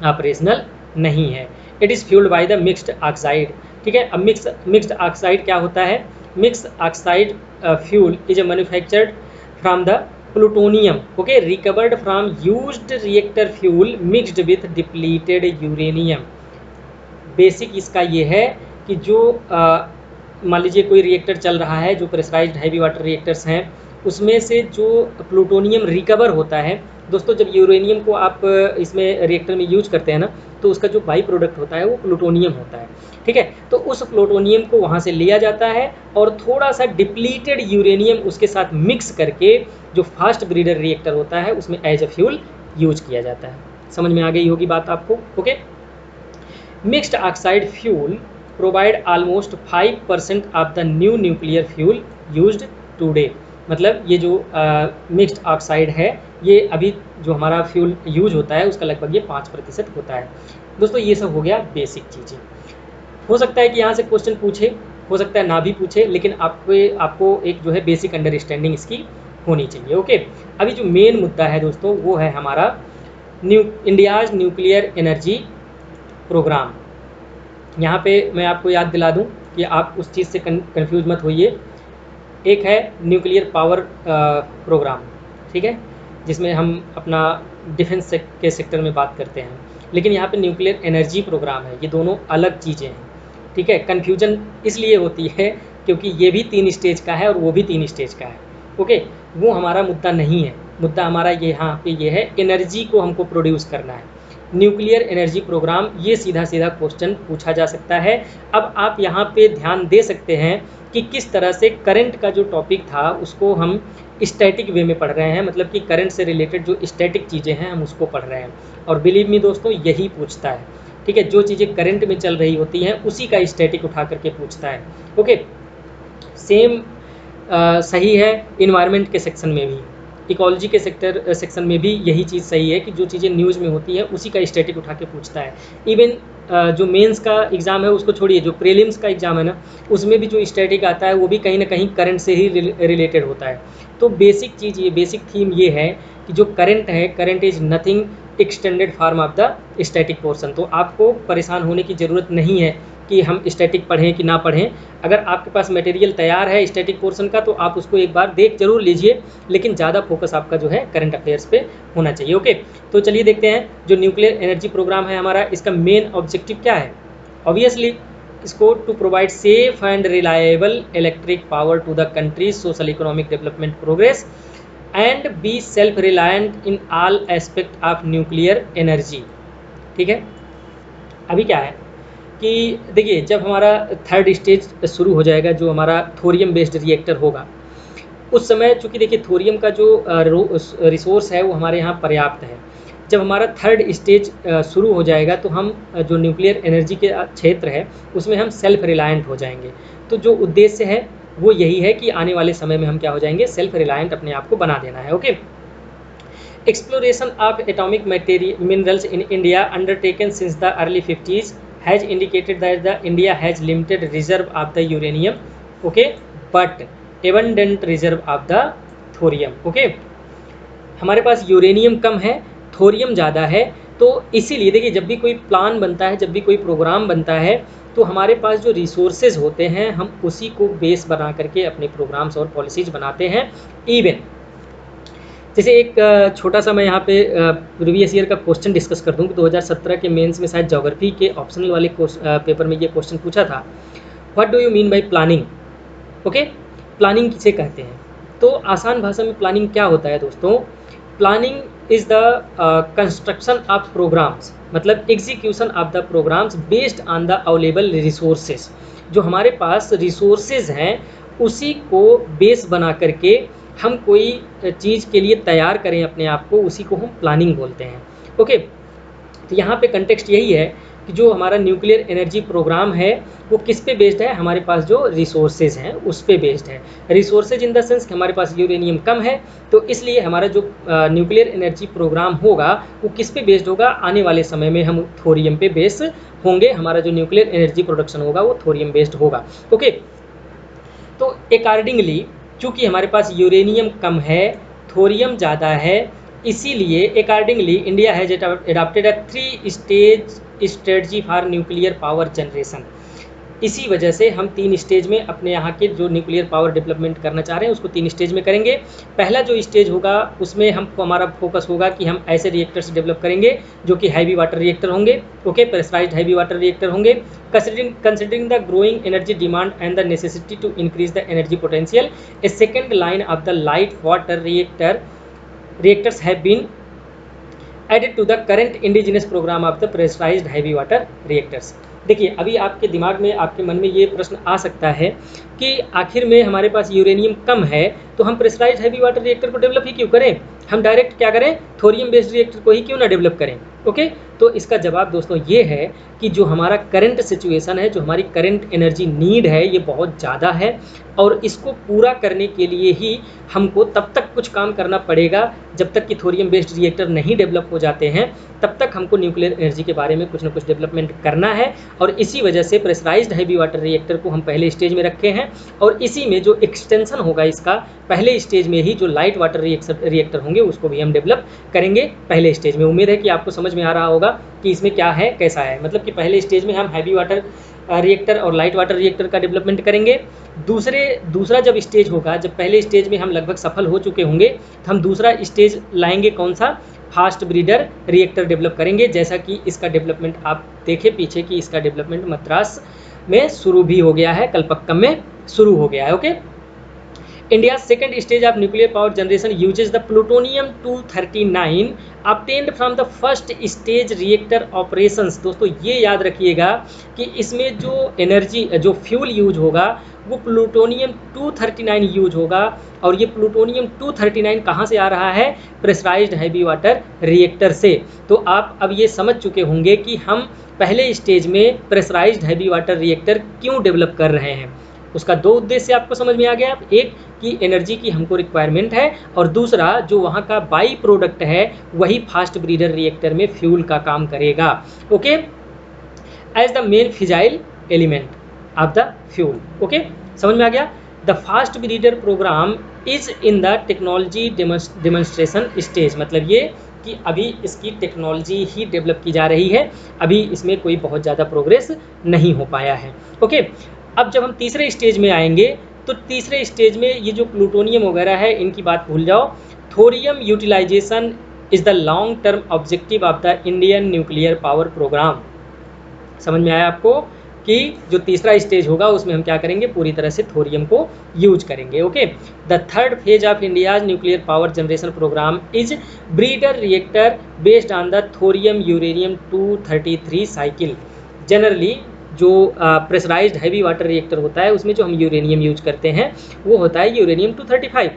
ऑपरेशनल नहीं है। It is fuelled by the mixed oxide. ठीक है, अब मिक्स्ड ऑक्साइड क्या होता है? Mixed oxide fuel is a manufactured from the plutonium, okay, recovered from used reactor fuel mixed with depleted uranium. Basic इसका ये है कि जो मान लीजिए कोई रिएक्टर चल रहा है, जो प्रेशराइज्ड हैवी वाटर रिएक्टर्स हैं, उसमें से जो प्लूटोनियम रिकवर होता है, दोस्तों जब यूरेनियम को आप इसमें रिएक्टर में यूज करते हैं ना, तो उसका जो बाई प्रोडक्ट होता है वो प्लूटोनियम होता है। ठीक है, तो उस प्लूटोनियम को वहाँ से लिया जाता है और थोड़ा सा डिप्लीटेड यूरेनियम उसके साथ मिक्स करके जो फास्ट ब्रीडर रिएक्टर होता है उसमें एज अ फ्यूल यूज किया जाता है। समझ में आ गई होगी बात आपको? Okay, mixed oxide fuel provide almost 5% of the new nuclear fuel used today. मतलब ये जो मिक्स्ड ऑक्साइड है, ये अभी जो हमारा फ्यूल यूज होता है उसका लगभग ये 5% होता है। दोस्तों ये सब हो गया बेसिक चीज़ें। हो सकता है कि यहाँ से क्वेश्चन पूछे, हो सकता है ना भी पूछे, लेकिन आपको एक जो है बेसिक अंडरस्टैंडिंग इसकी होनी चाहिए। ओके, अभी जो मेन मुद्दा है दोस्तों वो है हमारा इंडियाज़ न्यूक्लियर एनर्जी प्रोग्राम। यहाँ पे मैं आपको याद दिला दूँ कि आप उस चीज़ से कंफ्यूज मत होइए। एक है न्यूक्लियर पावर प्रोग्राम, ठीक है, जिसमें हम अपना डिफेंस के सेक्टर में बात करते हैं, लेकिन यहाँ पे न्यूक्लियर एनर्जी प्रोग्राम है, ये दोनों अलग चीज़ें हैं। ठीक है, कन्फ्यूजन इसलिए होती है क्योंकि ये भी 3 स्टेज का है और वो भी 3 स्टेज का है। ओके, वो हमारा मुद्दा नहीं है। मुद्दा हमारा यहाँ पे ये है, एनर्जी को हमको प्रोड्यूस करना है। न्यूक्लियर एनर्जी प्रोग्राम, ये सीधा सीधा क्वेश्चन पूछा जा सकता है। अब आप यहाँ पे ध्यान दे सकते हैं कि किस तरह से करंट का जो टॉपिक था उसको हम स्टैटिक वे में पढ़ रहे हैं, मतलब कि करंट से रिलेटेड जो स्टैटिक चीज़ें हैं हम उसको पढ़ रहे हैं। और बिलीव मी दोस्तों, यही पूछता है। ठीक है, जो चीज़ें करंट में चल रही होती हैं उसी का स्टैटिक उठा करके पूछता है। ओके, सेम सही है इन्वायरमेंट के सेक्शन में भी, इकोलॉजी के सेक्शन में भी यही चीज़ सही है कि जो चीज़ें न्यूज़ में होती हैं उसी का स्टैटिक उठा के पूछता है। इवन जो मेंस का एग्ज़ाम है उसको छोड़िए, जो प्रीलिम्स का एग्ज़ाम है ना, उसमें भी जो स्टैटिक आता है वो भी कहीं ना कहीं करंट से ही रिलेटेड होता है। तो बेसिक चीज़ ये, बेसिक थीम ये है कि जो करंट है, current is nothing extended form of the static portion. तो आपको परेशान होने की ज़रूरत नहीं है कि हम स्टैटिक पढ़ें कि ना पढ़ें। अगर आपके पास मटेरियल तैयार है स्टैटिक पोर्शन का तो आप उसको एक बार देख जरूर लीजिए, लेकिन ज़्यादा फोकस आपका जो है करंट अफेयर्स पे होना चाहिए। ओके, तो चलिए देखते हैं जो न्यूक्लियर एनर्जी प्रोग्राम है हमारा, इसका मेन ऑब्जेक्टिव क्या है। ऑब्वियसली इसको to provide safe and reliable electric power to the country's social economic development progress and be self reliant in all aspect of nuclear energy. ठीक है, अभी क्या है कि देखिए, जब हमारा 3rd स्टेज शुरू हो जाएगा, जो हमारा थोरियम बेस्ड रिएक्टर होगा, उस समय चूँकि देखिए थोरियम का जो रिसोर्स है वो हमारे यहाँ पर्याप्त है। जब हमारा थर्ड स्टेज शुरू हो जाएगा तो हम जो न्यूक्लियर एनर्जी के क्षेत्र है उसमें हम सेल्फ रिलायंट हो जाएंगे। तो जो उद्देश्य है वो यही है कि आने वाले समय में हम क्या हो जाएंगे, सेल्फ रिलायंट अपने आप को बना देना है। Okay. Exploration of atomic minerals in India undertaken since the early 50s has indicated that the India has limited reserve of the uranium, okay, but abundant reserve of the thorium, okay। हमारे पास uranium कम है, thorium ज़्यादा है। तो इसीलिए देखिए, जब भी कोई प्लान बनता है, जब भी कोई प्रोग्राम बनता है, तो हमारे पास जो रिसोर्सेज होते हैं हम उसी को बेस बना करके अपने प्रोग्राम्स और पॉलिसीज बनाते हैं। इवन जैसे एक छोटा सा मैं यहाँ पे प्रीवियस ईयर का क्वेश्चन डिस्कस कर दूँ कि 2017 के मेंस में शायद ज्योग्राफी के ऑप्शनल वाले पेपर में ये क्वेश्चन पूछा था, what do you mean by planning. Okay, planning किसे कहते हैं? तो आसान भाषा में प्लानिंग क्या होता है दोस्तों? Planning is the construction of programs, मतलब execution of the programs based on the available resources. जो हमारे पास रिसोर्सेज हैं उसी को बेस बना करके हम कोई चीज़ के लिए तैयार करें अपने आप को, उसी को हम प्लानिंग बोलते हैं। ओके, तो यहाँ पे कंटेक्स्ट यही है कि जो हमारा न्यूक्लियर एनर्जी प्रोग्राम है वो किस पे बेस्ड है? हमारे पास जो रिसोर्सेज हैं उस पे बेस्ड है। रिसोर्सेज इन द सेंस कि हमारे पास यूरेनियम कम है, तो इसलिए हमारा जो न्यूक्लियर एनर्जी प्रोग्राम होगा वो किस पे बेस्ड होगा? आने वाले समय में हम थोरियम पे बेस होंगे। हमारा जो न्यूक्लियर एनर्जी प्रोडक्शन होगा वो थोरियम बेस्ड होगा। ओके, तो अकॉर्डिंगली चूँकि हमारे पास यूरेनियम कम है, थोरियम ज़्यादा है, इसीलिए accordingly India has adopted a 3 stage strategy for nuclear power generation. इसी वजह से हम 3 स्टेज में अपने यहाँ के जो न्यूक्लियर पावर डेवलपमेंट करना चाह रहे हैं उसको 3 स्टेज में करेंगे। पहला जो स्टेज होगा उसमें हमको हमारा फोकस होगा कि हम ऐसे रिएक्टर्स डेवलप करेंगे जो कि हैवी वाटर रिएक्टर होंगे। Okay, pressurized heavy water reactor होंगे। Considering the growing energy demand and the necessity to increase the energy potential, a second line of the light water reactors have been added to the current indigenous program of the pressurized heavy water reactors। देखिए, अभी आपके दिमाग में, आपके मन में ये प्रश्न आ सकता है कि आखिर में हमारे पास यूरेनियम कम है तो हम प्रेशराइज्ड हैवी वाटर रिएक्टर को डेवलप ही क्यों करें? हम डायरेक्ट क्या करें? थोरियम बेस्ड रिएक्टर को ही क्यों ना डेवलप करें? ओके, तो इसका जवाब दोस्तों ये है कि जो हमारा करंट सिचुएशन है, जो हमारी करंट एनर्जी नीड है, ये बहुत ज़्यादा है और इसको पूरा करने के लिए ही हमको तब तक कुछ काम करना पड़ेगा जब तक कि थोरियम बेस्ड रिएक्टर नहीं डेवलप हो जाते हैं, तब तक हमको न्यूक्लियर एनर्जी के बारे में कुछ ना कुछ डेवलपमेंट करना है। और इसी वजह से प्रेशराइज्ड हैवी वाटर रिएक्टर को हम पहले स्टेज में रखे हैं और इसी में जो एक्सटेंशन होगा इसका, पहले स्टेज में ही जो लाइट वाटर रिएक्टर होंगे उसको भी हम डेवलप करेंगे पहले स्टेज में। उम्मीद है कि आपको समझ में आ रहा होगा कि इसमें क्या है, कैसा है। मतलब कि पहले स्टेज में हम हैवी वाटर रिएक्टर और लाइट वाटर रिएक्टर का डेवलपमेंट करेंगे। दूसरा जब स्टेज होगा, जब पहले स्टेज में हम लगभग सफल हो चुके होंगे तो हम दूसरा स्टेज लाएंगे, कौन सा? फास्ट ब्रीडर रिएक्टर डेवलप करेंगे। जैसा कि इसका डेवलपमेंट आप देखें पीछे कि इसका डेवलपमेंट मद्रास में शुरू भी हो गया है, कलपक्कम में शुरू हो गया है। Okay, India's second stage of nuclear power generation uses the plutonium-239 obtained from the first stage reactor operations। दोस्तों ये याद रखिएगा कि इसमें जो एनर्जी, जो फ्यूल यूज होगा वो प्लूटोनियम 239 यूज होगा। और ये प्लूटोनियम 239 कहाँ से आ रहा है? प्रेशराइज्ड हैवी वाटर रिएक्टर से। तो आप अब ये समझ चुके होंगे कि हम पहले स्टेज में प्रेशराइज्ड हैवी वाटर रिएक्टर क्यों डेवलप कर रहे हैं। उसका 2 उद्देश्य आपको समझ में आ गया। एक कि एनर्जी की हमको रिक्वायरमेंट है और दूसरा जो वहाँ का बाई प्रोडक्ट है वही फास्ट ब्रीडर रिएक्टर में फ्यूल का काम करेगा। Okay, as the main fissile element of the fuel. Okay, समझ में आ गया। The fast breeder program is in the technology demonstration stage, मतलब ये कि अभी इसकी टेक्नोलॉजी ही डेवलप की जा रही है, अभी इसमें कोई बहुत ज़्यादा प्रोग्रेस नहीं हो पाया है। ओके, अब जब हम तीसरे स्टेज में आएंगे तो तीसरे स्टेज में ये जो प्लूटोनियम वगैरह है इनकी बात भूल जाओ। Thorium utilization is the long term objective of the Indian nuclear power program. समझ में आया आपको कि जो तीसरा स्टेज होगा उसमें हम क्या करेंगे? पूरी तरह से थोरियम को यूज करेंगे। Okay, the third phase of India's nuclear power generation program is breeder reactor based on the thorium uranium 233 cycle. Generally जो प्रेशराइज्ड हैवी वाटर रिएक्टर होता है उसमें जो हम यूरेनियम यूज करते हैं वो होता है यूरेनियम 235।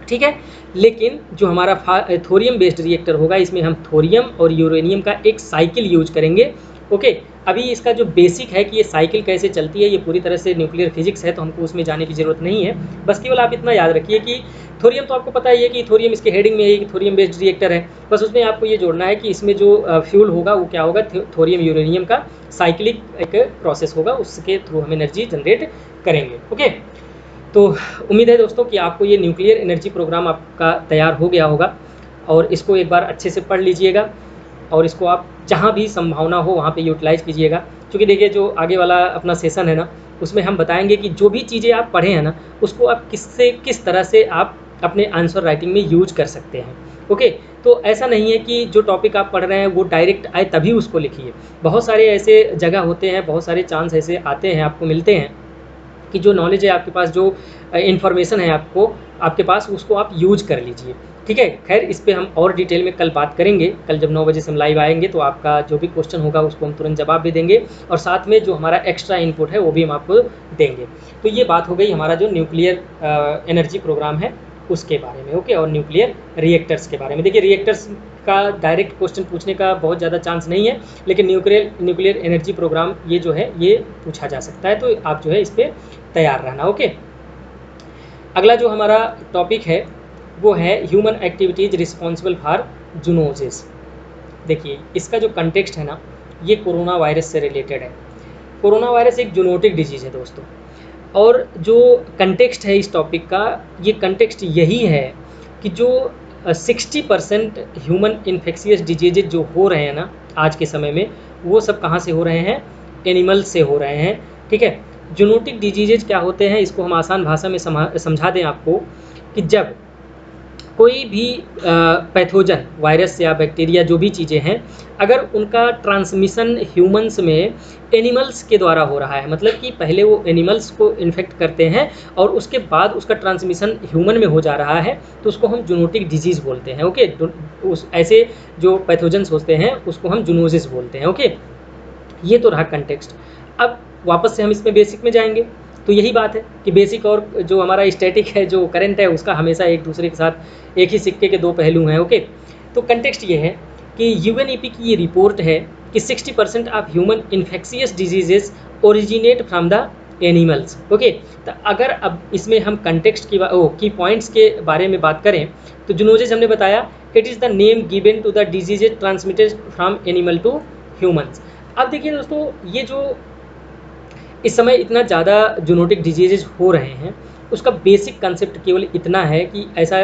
ठीक है। लेकिन जो हमारा थोरियम बेस्ड रिएक्टर होगा, इसमें हम थोरियम और यूरेनियम का एक साइकिल यूज करेंगे। ओके, अभी इसका जो बेसिक है कि ये साइकिल कैसे चलती है, ये पूरी तरह से न्यूक्लियर फिजिक्स है, तो हमको उसमें जाने की ज़रूरत नहीं है। बस केवल आप इतना याद रखिए कि थोरियम तो आपको पता ही है कि थोरियम इसके हेडिंग में है कि थोरियम बेस्ड रिएक्टर है। बस उसमें आपको ये जोड़ना है कि इसमें जो फ्यूल होगा वो क्या होगा, थोरियम यूरेनियम का साइक्लिक एक प्रोसेस होगा, उसके थ्रू हम एनर्जी जनरेट करेंगे। ओके, तो उम्मीद है दोस्तों कि आपको ये न्यूक्लियर एनर्जी प्रोग्राम आपका तैयार हो गया होगा, और इसको एक बार अच्छे से पढ़ लीजिएगा, और इसको आप जहाँ भी संभावना हो वहाँ पे यूटिलाइज़ कीजिएगा। क्योंकि देखिए जो आगे वाला अपना सेशन है ना, उसमें हम बताएंगे कि जो भी चीज़ें आप पढ़े हैं ना, उसको आप किस तरह से आप अपने आंसर राइटिंग में यूज कर सकते हैं। ओके, तो ऐसा नहीं है कि जो टॉपिक आप पढ़ रहे हैं वो डायरेक्ट आए तभी उसको लिखिए। बहुत सारे ऐसे जगह होते हैं, बहुत सारे चांस ऐसे आते हैं, आपको मिलते हैं कि जो नॉलेज है आपके पास, जो इन्फॉर्मेशन है आपके पास, उसको आप यूज कर लीजिए। ठीक है, खैर इस पे हम और डिटेल में कल बात करेंगे। कल जब 9 बजे से हम लाइव आएंगे तो आपका जो भी क्वेश्चन होगा उसको हम तुरंत जवाब भी देंगे, और साथ में जो हमारा एक्स्ट्रा इनपुट है वो भी हम आपको देंगे। तो ये बात हो गई हमारा जो न्यूक्लियर एनर्जी प्रोग्राम है उसके बारे में। ओके, और न्यूक्लियर रिएक्टर्स के बारे में। देखिए रिएक्टर्स का डायरेक्ट क्वेश्चन पूछने का बहुत ज़्यादा चांस नहीं है, लेकिन न्यूक्लियर एनर्जी प्रोग्राम ये जो है ये पूछा जा सकता है, तो आप जो है इस पर तैयार रहना। ओके, अगला जो हमारा टॉपिक है वो है human activities responsible for zoonosis. देखिए इसका जो कंटेक्स्ट है ना, ये कोरोना वायरस से रिलेटेड है। कोरोना वायरस एक जूनोटिक डिजीज़ है दोस्तों, और जो कंटेक्स्ट है इस टॉपिक का, ये कंटेक्स्ट यही है कि जो 60% ह्यूमन इन्फेक्शियस डिजीजेज जो हो रहे हैं ना आज के समय में, वो सब कहाँ से हो रहे हैं, एनिमल से हो रहे हैं। ठीक है, जूनोटिक डिजीजेज क्या होते हैं, इसको हम आसान भाषा में समझा दें आपको, कि जब कोई भी पैथोजन, वायरस या बैक्टीरिया, जो भी चीज़ें हैं, अगर उनका ट्रांसमिशन ह्यूमंस में एनिमल्स के द्वारा हो रहा है, मतलब कि पहले वो एनिमल्स को इन्फेक्ट करते हैं और उसके बाद उसका ट्रांसमिशन ह्यूमन में हो जा रहा है, तो उसको हम जूनोटिक डिजीज़ बोलते हैं। ओके, उस ऐसे जो पैथोजन्स होते हैं उसको हम जूनोसिस बोलते हैं। ओके, ये तो रहा कंटेक्स्ट। अब वापस से हम इसमें बेसिक में जाएंगे, तो यही बात है कि बेसिक और जो हमारा स्टैटिक है, जो करंट है, उसका हमेशा एक दूसरे के साथ एक ही सिक्के के दो पहलू हैं। ओके, तो कंटेक्स्ट ये है कि यूएनईपी की ये रिपोर्ट है कि 60% of human infectious diseases originate from the animals. Okay, तो अगर अब इसमें हम कंटेक्स्ट की पॉइंट्स के बारे में बात करें, तो जूनोसिस हमने बताया it is the name given to the diseases transmitted from animal to humans. अब देखिए दोस्तों, ये जो इस समय इतना ज़्यादा जूनोटिक डिजीजेज हो रहे हैं, उसका बेसिक कंसेप्ट केवल इतना है कि ऐसा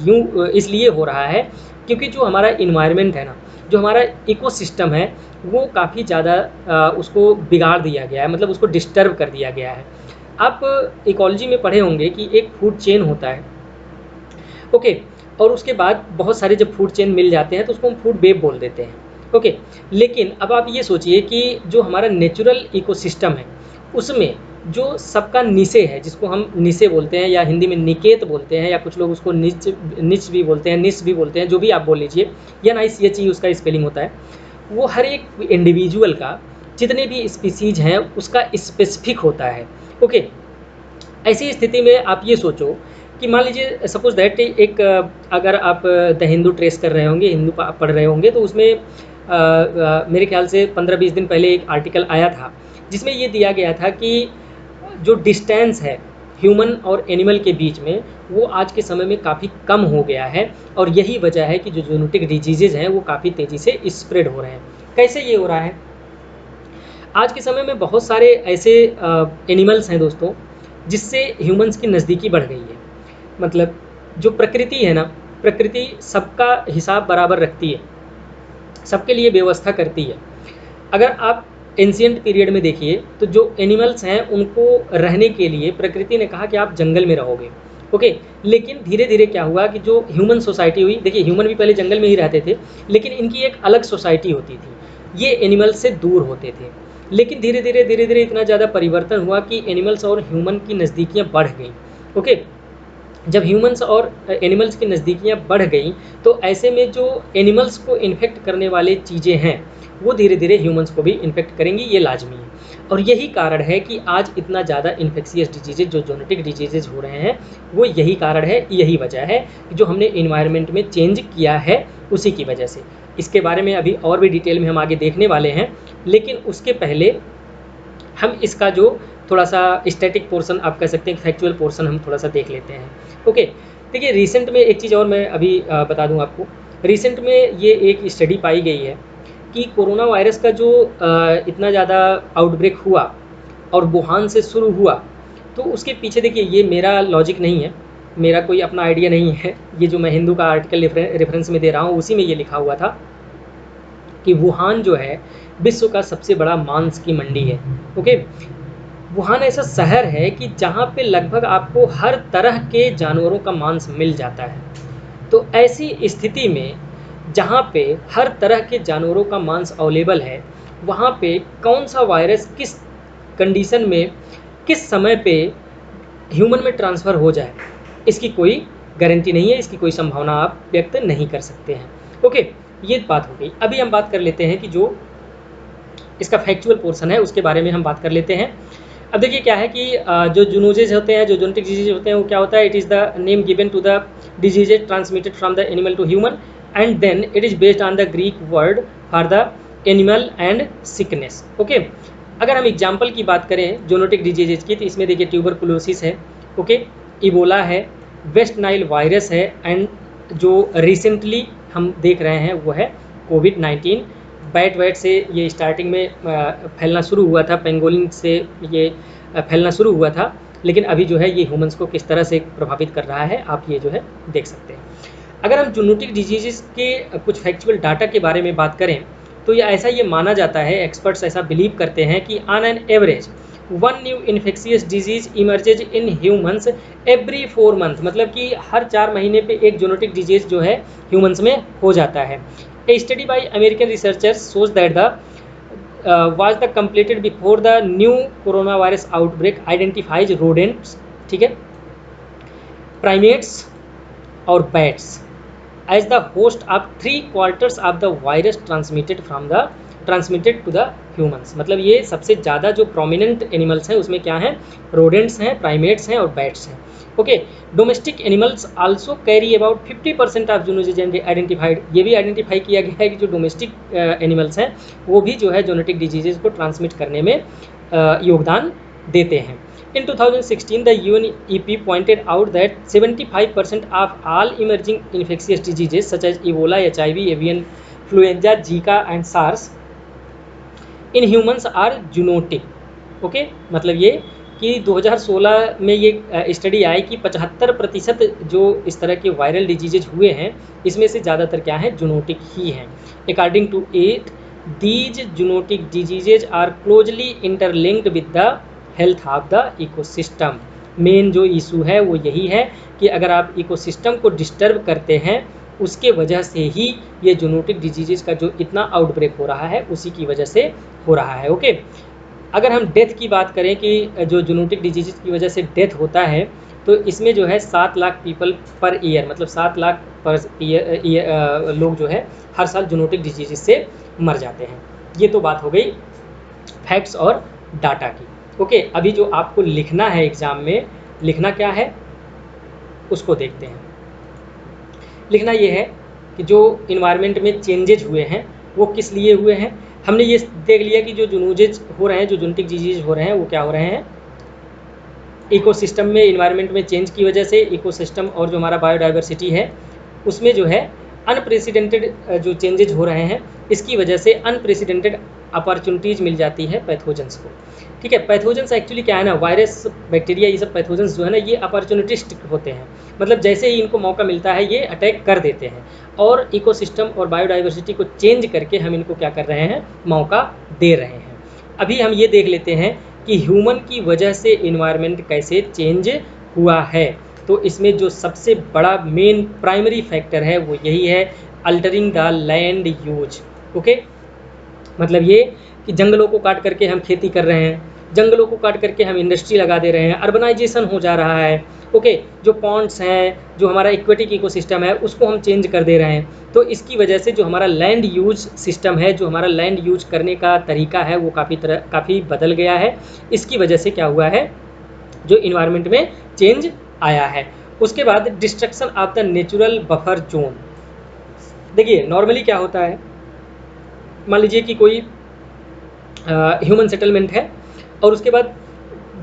यूँ इसलिए हो रहा है क्योंकि जो हमारा इन्वायरमेंट है ना, जो हमारा इकोसिस्टम है, वो काफ़ी ज़्यादा उसको बिगाड़ दिया गया है, मतलब उसको डिस्टर्ब कर दिया गया है। आप इकोलॉजी में पढ़े होंगे कि एक फूड चेन होता है। ओके, और उसके बाद बहुत सारे जब फूड चेन मिल जाते हैं तो उसको हम फूड वेब बोल देते हैं। ओके, लेकिन अब आप ये सोचिए कि जो हमारा नेचुरल इकोसिस्टम है, उसमें जो सबका निचे है, जिसको हम निचे बोलते हैं या हिंदी में निकेत बोलते हैं, या कुछ लोग उसको निच भी बोलते हैं, निच भी बोलते हैं, जो भी आप बोल लीजिए, या NICHE उसका स्पेलिंग होता है, वो हर एक इंडिविजुअल का, जितने भी स्पीसीज हैं, उसका स्पेसिफिक होता है। ओके, ऐसी स्थिति में आप ये सोचो कि मान लीजिए सपोज दैट एक अगर आप द हिंदू ट्रेस कर रहे होंगे, हिंदू पढ़ रहे होंगे, तो उसमें मेरे ख्याल से 15-20 दिन पहले एक आर्टिकल आया था जिसमें ये दिया गया था कि जो डिस्टेंस है ह्यूमन और एनिमल के बीच में, वो आज के समय में काफ़ी कम हो गया है, और यही वजह है कि जो जूनोटिक डिजीजेज हैं वो काफ़ी तेज़ी से स्प्रेड हो रहे हैं। कैसे ये हो रहा है? आज के समय में बहुत सारे ऐसे एनिमल्स हैं दोस्तों, जिससे ह्यूमंस की नज़दीकी बढ़ गई है। मतलब जो प्रकृति है ना, प्रकृति सबका हिसाब बराबर रखती है, सबके लिए व्यवस्था करती है। अगर आप एंशिएंट पीरियड में देखिए तो जो एनिमल्स हैं उनको रहने के लिए प्रकृति ने कहा कि आप जंगल में रहोगे। ओके, लेकिन धीरे धीरे क्या हुआ कि जो ह्यूमन सोसाइटी हुई, देखिए ह्यूमन भी पहले जंगल में ही रहते थे, लेकिन इनकी एक अलग सोसाइटी होती थी, ये एनिमल्स से दूर होते थे। लेकिन धीरे धीरे इतना ज़्यादा परिवर्तन हुआ कि एनिमल्स और ह्यूमन की नज़दीकियाँ बढ़ गई। ओके, जब ह्यूमंस और एनिमल्स की नज़दीकियाँ बढ़ गई तो ऐसे में जो एनिमल्स को इन्फेक्ट करने वाले चीज़ें हैं वो धीरे धीरे ह्यूमंस को भी इन्फेक्ट करेंगी, ये लाजमी है। और यही कारण है कि आज इतना ज़्यादा इन्फेक्शियस डिजीजेज जो जोनेटिक डिजीजेज हो रहे हैं, वो यही कारण है, यही वजह है कि जो हमने इन्वायरमेंट में चेंज किया है उसी की वजह से। इसके बारे में अभी और भी डिटेल में हम आगे देखने वाले हैं, लेकिन उसके पहले हम इसका जो थोड़ा सा स्टैटिक पोर्शन आप कह सकते हैं, फैक्चुअल पोर्शन हम थोड़ा सा देख लेते हैं। ओके, देखिए रिसेंट में एक चीज़ और मैं अभी बता दूं आपको। रिसेंट में ये एक स्टडी पाई गई है कि कोरोना वायरस का जो इतना ज़्यादा आउटब्रेक हुआ और वुहान से शुरू हुआ, तो उसके पीछे देखिए ये मेरा लॉजिक नहीं है, मेरा कोई अपना आइडिया नहीं है, ये जो मैं हिंदू का आर्टिकल रेफरेंस में दे रहा हूँ उसी में ये लिखा हुआ था कि वुहान जो है विश्व का सबसे बड़ा मांस की मंडी है। ओके, वुहान ऐसा शहर है कि जहाँ पे लगभग आपको हर तरह के जानवरों का मांस मिल जाता है। तो ऐसी स्थिति में जहाँ पे हर तरह के जानवरों का मांस अवेलेबल है, वहाँ पे कौन सा वायरस किस कंडीशन में किस समय पे ह्यूमन में ट्रांसफ़र हो जाए, इसकी कोई गारंटी नहीं है, इसकी कोई संभावना आप व्यक्त नहीं कर सकते हैं। ओके, ये बात हो गई। अभी हम बात कर लेते हैं कि जो इसका फैक्चुअल पोर्शन है उसके बारे में हम बात कर लेते हैं। अब देखिए क्या है कि जो जूनोजेज होते हैं, जो जोनेटिक डिजीज होते हैं, वो क्या होता है, it is the name given to the diseases transmitted from the animal to human and then it is based on the Greek word for the animal and sickness. Okay, अगर हम एग्जाम्पल की बात करें जोनेटिक डिजीजेज की, तो इसमें देखिए tuberculosis है, ओके, इबोला है, वेस्ट नाइल वायरस है, एंड जो रिसेंटली हम देख रहे हैं वो है कोविड-19। बैट वैट से ये स्टार्टिंग में फैलना शुरू हुआ था, पेंगोलिन से ये फैलना शुरू हुआ था, लेकिन अभी जो है ये ह्यूमंस को किस तरह से प्रभावित कर रहा है आप ये जो है देख सकते हैं। अगर हम जूनोटिक डिजीज़ के कुछ फैक्चुअल डाटा के बारे में बात करें, तो ये माना जाता है, एक्सपर्ट्स ऐसा बिलीव करते हैं कि on an average 1 new infectious disease emerges in humans every 4 month, मतलब कि हर 4 महीने पे एक जोनेटिक डिजीज जो है ह्यूमंस में हो जाता है। A study by American researchers shows that the was the completed before the new coronavirus outbreak identifies rodents, ठीक है, primates और bats as the host of 3/4 of the virus transmitted to the humans। मतलब ये सबसे ज़्यादा जो prominent animals हैं उसमें क्या हैं, रोडेंट्स हैं, प्राइमेट्स हैं और बैट्स हैं। Okay, domestic animals also carry about 50% of zoonoses identified. ये भी आइडेंटिफाई किया गया है कि जो डोमेस्टिक एनिमल्स हैं वो भी जो है जोनेटिक डिजीजेज को ट्रांसमिट करने में योगदान देते हैं। In 2016, the UNEP pointed out that 75% of all emerging infectious diseases such as Ebola, HIV, avian influenza, Zika and SARS in humans are zoonotic। Okay, मतलब ये कि 2016 में ये स्टडी आई कि 75% जो इस तरह के वायरल डिजीजेज हुए हैं इसमें से ज़्यादातर क्या है, जूनोटिक ही हैं। According to it these zoonotic diseases are closely interlinked with the health of the ecosystem. Main जो इशू है वो यही है कि अगर आप इकोसिस्टम को डिस्टर्ब करते हैं उसके वजह से ही ये जूनोटिक डिजीजेज का जो इतना आउटब्रेक हो रहा है उसी की वजह से हो रहा है। ओके, अगर हम डेथ की बात करें कि जो जूनोटिक डिजीजेज की वजह से डेथ होता है तो इसमें जो है 7 लाख पीपल पर ईयर, मतलब 7 लाख पर ईयर लोग जो है हर साल जूनोटिक डिजीजेज से मर जाते हैं। ये तो बात हो गई फैक्ट्स और डाटा की। ओके, अभी जो आपको लिखना है एग्ज़ाम में, लिखना क्या है उसको देखते हैं। लिखना ये है कि जो इन्वायरमेंट में चेंजेज हुए हैं वो किस लिए हुए हैं। हमने ये देख लिया कि जो जूनोजेज हो रहे हैं, जो जूनोटिक डिजीज हो रहे हैं वो क्या हो रहे हैं, इकोसिस्टम में, इन्वायरमेंट में चेंज की वजह से इकोसिस्टम और जो हमारा बायोडाइवर्सिटी है उसमें जो है अनप्रेसिडेंटेड जो चेंजेज हो रहे हैं, इसकी वजह से अनप्रेसिडेंटेड अपॉर्चुनिटीज़ मिल जाती है पैथोजेंस को। ठीक है, पैथोजेंस एक्चुअली क्या है ना, वायरस, बैक्टीरिया, ये सब पैथोजेंस जो है ना ये अपॉर्चुनिटिस्टिक होते हैं, मतलब जैसे ही इनको मौका मिलता है ये अटैक कर देते हैं और इकोसिस्टम और बायोडाइवर्सिटी को चेंज करके हम इनको क्या कर रहे हैं, मौका दे रहे हैं। अभी हम ये देख लेते हैं कि ह्यूमन की वजह से इन्वायरमेंट कैसे चेंज हुआ है। तो इसमें जो सबसे बड़ा मेन प्राइमरी फैक्टर है वो यही है, altering the land use. Okay, मतलब ये कि जंगलों को काट करके हम खेती कर रहे हैं, जंगलों को काट करके हम इंडस्ट्री लगा दे रहे हैं, अर्बनाइजेशन हो जा रहा है। ओके, जो पॉन्ड्स हैं, जो हमारा एक्वेटिक इकोसिस्टम है, उसको हम चेंज कर दे रहे हैं। तो इसकी वजह से जो हमारा लैंड यूज सिस्टम है, जो हमारा लैंड यूज करने का तरीका है, वो काफ़ी बदल गया है। इसकी वजह से क्या हुआ है, जो इन्वायरमेंट में चेंज आया है। उसके बाद destruction of the natural buffer zone. देखिए नॉर्मली क्या होता है, मान लीजिए कि कोई ह्यूमन सेटलमेंट है और उसके बाद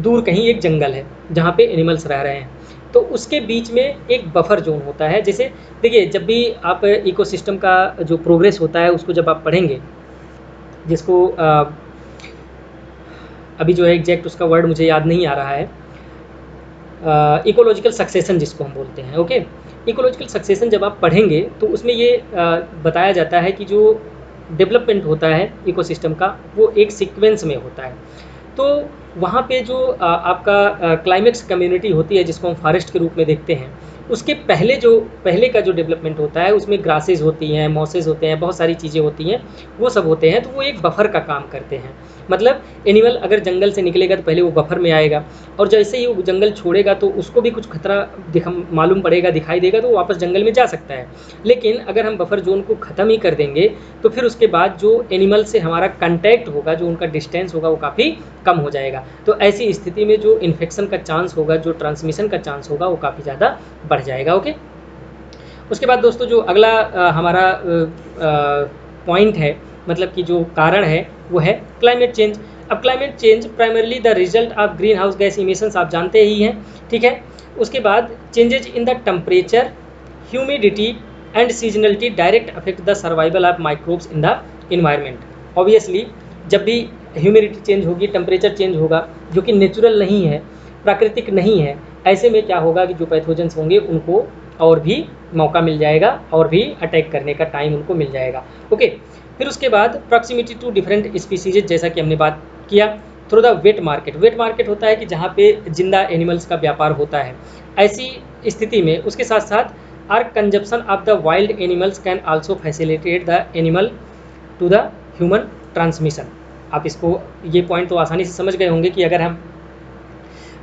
दूर कहीं एक जंगल है जहाँ पे एनिमल्स रह रहे हैं, तो उसके बीच में एक बफर जोन होता है। जैसे देखिए, जब भी आप इकोसिस्टम का जो प्रोग्रेस होता है उसको जब आप पढ़ेंगे, जिसको अभी जो है एग्जैक्ट उसका वर्ड मुझे याद नहीं आ रहा है, इकोलॉजिकल सक्सेशन जिसको हम बोलते हैं। ओके, इकोलॉजिकल सक्सेशन जब आप पढ़ेंगे तो उसमें ये बताया जाता है कि जो डेवलपमेंट होता है इकोसिस्टम का, वो एक सीक्वेंस में होता है। तो वहाँ पे जो आपका क्लाइमेक्स कम्युनिटी होती है, जिसको हम फॉरेस्ट के रूप में देखते हैं, उसके पहले का जो डेवलपमेंट होता है, उसमें ग्रासेस होती हैं, मॉसेस होते हैं, बहुत सारी चीज़ें होती हैं, वो सब होते हैं। तो वो एक बफर का काम करते हैं। मतलब एनिमल अगर जंगल से निकलेगा तो पहले वो बफर में आएगा, और जैसे ही वो जंगल छोड़ेगा तो उसको भी कुछ खतरा मालूम पड़ेगा, दिखाई देगा, तो वो वापस जंगल में जा सकता है। लेकिन अगर हम बफर जोन को ख़त्म ही कर देंगे तो फिर उसके बाद जो एनिमल से हमारा कंटैक्ट होगा, जो उनका डिस्टेंस होगा, वो काफ़ी कम हो जाएगा। तो ऐसी स्थिति में जो इन्फेक्शन का चांस होगा, जो ट्रांसमिशन का चांस होगा, वो काफ़ी ज़्यादा बढ़ जाएगा। ओके, उसके बाद दोस्तों जो अगला हमारा पॉइंट है, मतलब कि जो कारण है, वो है क्लाइमेट चेंज। अब climate change primarily the result of green house gas emissions, आप जानते ही हैं, ठीक है। उसके बाद changes in the temperature, humidity and seasonality direct affect the survival of microbes in the environment. Obviously जब भी ह्यूमिडिटी चेंज होगी, टेम्परेचर चेंज होगा, जो कि नेचुरल नहीं है, प्राकृतिक नहीं है, ऐसे में क्या होगा कि जो पैथोजेंस होंगे उनको और भी मौका मिल जाएगा, और भी अटैक करने का टाइम उनको मिल जाएगा। ओके, फिर उसके बाद प्रॉक्सिमिटी टू डिफरेंट स्पीसीज, जैसा कि हमने बात किया। Through the wait market, wait market होता है कि जहाँ पे जिंदा एनिमल्स का व्यापार होता है। ऐसी स्थिति में उसके साथ साथ our consumption of the wild animals can also facilitate the animal to the human transmission. आप इसको, ये पॉइंट तो आसानी से समझ गए होंगे कि अगर हम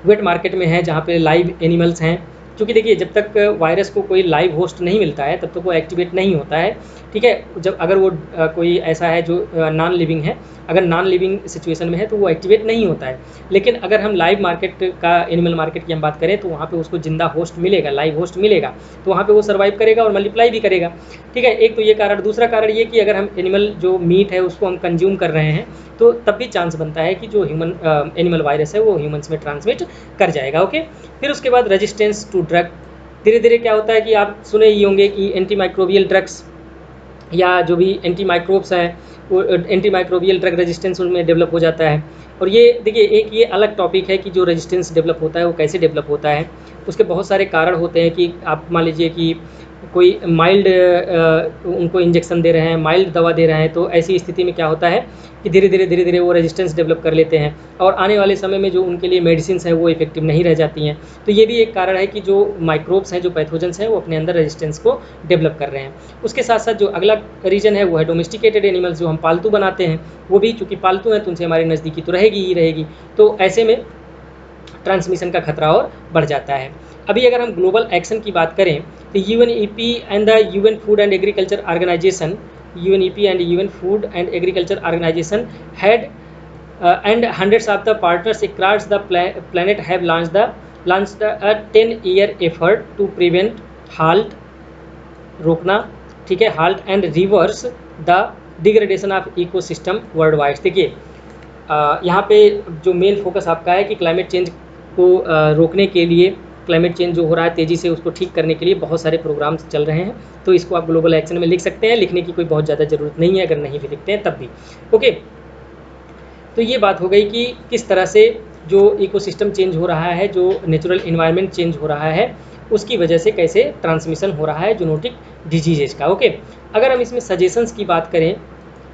वेट मार्केट में हैं, जहाँ पे लाइव एनिमल्स हैं, क्योंकि देखिए जब तक वायरस को कोई लाइव होस्ट नहीं मिलता है तब तक वो एक्टिवेट नहीं होता है, ठीक है। जब अगर वो कोई ऐसा है जो नॉन लिविंग है, अगर नॉन लिविंग सिचुएशन में है तो वो एक्टिवेट नहीं होता है। लेकिन अगर हम लाइव मार्केट का, एनिमल मार्केट की हम बात करें, तो वहाँ पे उसको जिंदा होस्ट मिलेगा, लाइव होस्ट मिलेगा, तो वहाँ पे वो सर्वाइव करेगा और मल्टीप्लाई भी करेगा, ठीक है। एक तो ये कारण। दूसरा कारण ये कि अगर हम एनिमल जो मीट है उसको हम कंज्यूम कर रहे हैं, तो तब भी चांस बनता है कि जो ह्यूमन एनिमल वायरस है वो ह्यूमन्स में ट्रांसमिट कर जाएगा। ओके, फिर उसके बाद रेजिस्टेंस टू ड्रग। धीरे धीरे क्या होता है कि आप सुने ही होंगे कि एंटी माइक्रोबियल ड्रग्स या जो भी एंटी माइक्रोब्स हैं, वो एंटी माइक्रोबियल ड्रग रेजिस्टेंस उनमें डेवलप हो जाता है। और ये देखिए एक ये अलग टॉपिक है कि जो रेजिस्टेंस डेवलप होता है वो कैसे डेवलप होता है। उसके बहुत सारे कारण होते हैं कि आप मान लीजिए कि कोई माइल्ड उनको इंजेक्शन दे रहे हैं, माइल्ड दवा दे रहे हैं, तो ऐसी स्थिति में क्या होता है कि धीरे धीरे वो रेजिस्टेंस डेवलप कर लेते हैं, और आने वाले समय में जो उनके लिए मेडिसिन्स हैं वो इफेक्टिव नहीं रह जाती हैं। तो ये भी एक कारण है कि जो माइक्रोब्स हैं, जो पैथोजेंस हैं, वो अपने अंदर रेजिस्टेंस को डेवलप कर रहे हैं। उसके साथ साथ जो अगला रीजन है वो है डोमेस्टिकेटेड एनिमल्स, जो हम पालतू बनाते हैं, वो भी चूँकि पालतू हैं तो उनसे हमारी नज़दीकी तो रहेगी ही रहेगी। तो ऐसे में ट्रांसमिशन का खतरा और बढ़ जाता है। अभी अगर हम ग्लोबल एक्शन की बात करें तो UNEP and the UN food and agriculture organization, UNEP and UN food and agriculture organization had and hundreds of the partners across the planet have launched a 10-year effort to prevent, halt, रोकना, ठीक है, halt and reverse the degradation of ecosystem worldwide। देखिए यहाँ पे जो main focus आपका है कि क्लाइमेट चेंज को रोकने के लिए, क्लाइमेट चेंज जो हो रहा है तेज़ी से, उसको ठीक करने के लिए बहुत सारे प्रोग्राम्स चल रहे हैं। तो इसको आप ग्लोबल एक्शन में लिख सकते हैं, लिखने की कोई बहुत ज़्यादा ज़रूरत नहीं है, अगर नहीं भी लिखते हैं तब भी। ओके, तो ये बात हो गई कि किस तरह से जो इकोसिस्टम चेंज हो रहा है, जो नेचुरल इन्वायरमेंट चेंज हो रहा है, उसकी वजह से कैसे ट्रांसमिशन हो रहा है जूनोटिक डिजीजेज का। ओके, अगर हम इसमें सजेशंस की बात करें,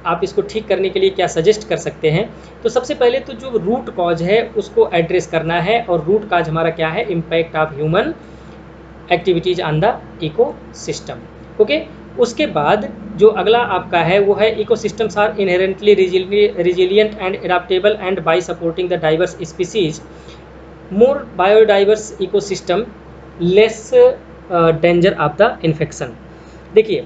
आप इसको ठीक करने के लिए क्या सजेस्ट कर सकते हैं, तो सबसे पहले तो जो रूट कॉज है उसको एड्रेस करना है। और रूट कॉज हमारा क्या है? Impact of human activities on the ecosystem. Okay, उसके बाद जो अगला आपका है वो है ecosystems are inherently resilient and adaptable and by supporting the diverse species more biodiverse ecosystem less danger of the infection. देखिए,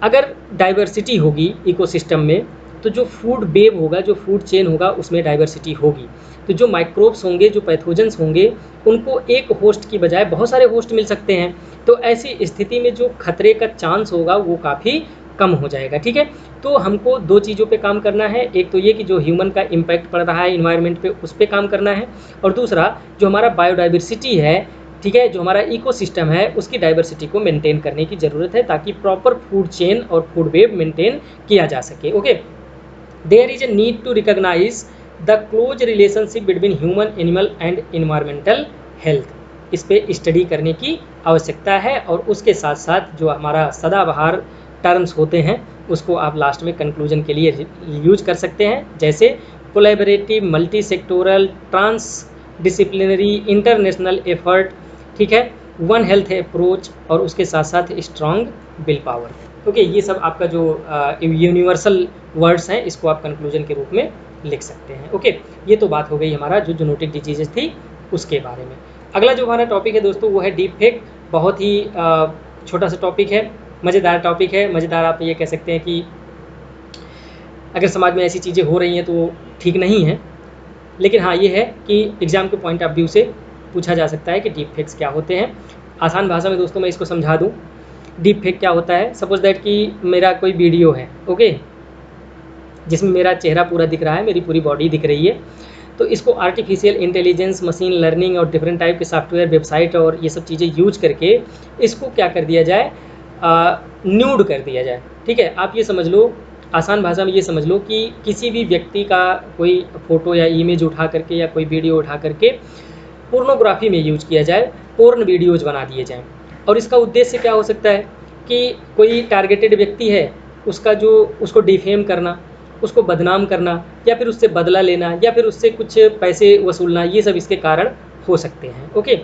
अगर डाइवर्सिटी होगी इकोसिस्टम में तो जो फूड वेब होगा, जो फूड चेन होगा, उसमें डाइवर्सिटी होगी। तो जो माइक्रोब्स होंगे, जो पैथोजेंस होंगे, उनको एक होस्ट की बजाय बहुत सारे होस्ट मिल सकते हैं। तो ऐसी स्थिति में जो खतरे का चांस होगा वो काफ़ी कम हो जाएगा। ठीक है, तो हमको दो चीज़ों पे काम करना है। एक तो ये कि जो ह्यूमन का इम्पैक्ट पड़ रहा है इन्वायरमेंट पे, उस पर काम करना है, और दूसरा जो हमारा बायोडाइवर्सिटी है, ठीक है, जो हमारा इकोसिस्टम है, उसकी डाइवर्सिटी को मेंटेन करने की ज़रूरत है ताकि प्रॉपर फूड चेन और फूड वेब मेंटेन किया जा सके। Okay, there is a need to recognize the close relationship between human, animal and environmental health. इस पे स्टडी करने की आवश्यकता है, और उसके साथ साथ जो हमारा सदाबहार टर्म्स होते हैं उसको आप लास्ट में कंक्लूजन के लिए यूज कर सकते हैं, जैसे collaborative, multi sectoral, trans disciplinary, international effort, ठीक है, वन हेल्थ अप्रोच, और उसके साथ साथ स्ट्रॉन्ग विल पावर। ओके, ये सब आपका जो यूनिवर्सल वर्ड्स हैं, इसको आप कंक्लूजन के रूप में लिख सकते हैं। ओके, ये तो बात हो गई हमारा जो जूनोटिक डिजीजेस थी उसके बारे में। अगला जो हमारा टॉपिक है दोस्तों वो है डीप फेक। बहुत ही छोटा सा टॉपिक है, मज़ेदार टॉपिक है। मज़ेदार आप ये कह सकते हैं कि अगर समाज में ऐसी चीज़ें हो रही हैं तो ठीक नहीं है, लेकिन हाँ ये है कि एग्ज़ाम के पॉइंट ऑफ व्यू से पूछा जा सकता है कि डीप फेक्स क्या होते हैं। आसान भाषा में दोस्तों मैं इसको समझा दूँ, डीप फेक क्या होता है। सपोज दैट कि मेरा कोई वीडियो है, ओके, जिसमें मेरा चेहरा पूरा दिख रहा है, मेरी पूरी बॉडी दिख रही है, तो इसको आर्टिफिशियल इंटेलिजेंस, मशीन लर्निंग और डिफरेंट टाइप के सॉफ्टवेयर, वेबसाइट और ये सब चीज़ें यूज करके इसको क्या कर दिया जाए, न्यूड कर दिया जाए। ठीक है, आप ये समझ लो, आसान भाषा में ये समझ लो कि किसी भी व्यक्ति का कोई फ़ोटो या इमेज उठा करके या कोई वीडियो उठा करके पोर्नोग्राफी में यूज किया जाए, पोर्न वीडियोज बना दिए जाएँ। और इसका उद्देश्य क्या हो सकता है कि कोई टारगेटेड व्यक्ति है, उसको डिफेम करना, उसको बदनाम करना, या फिर उससे बदला लेना, या फिर उससे कुछ पैसे वसूलना, ये सब इसके कारण हो सकते हैं। ओके,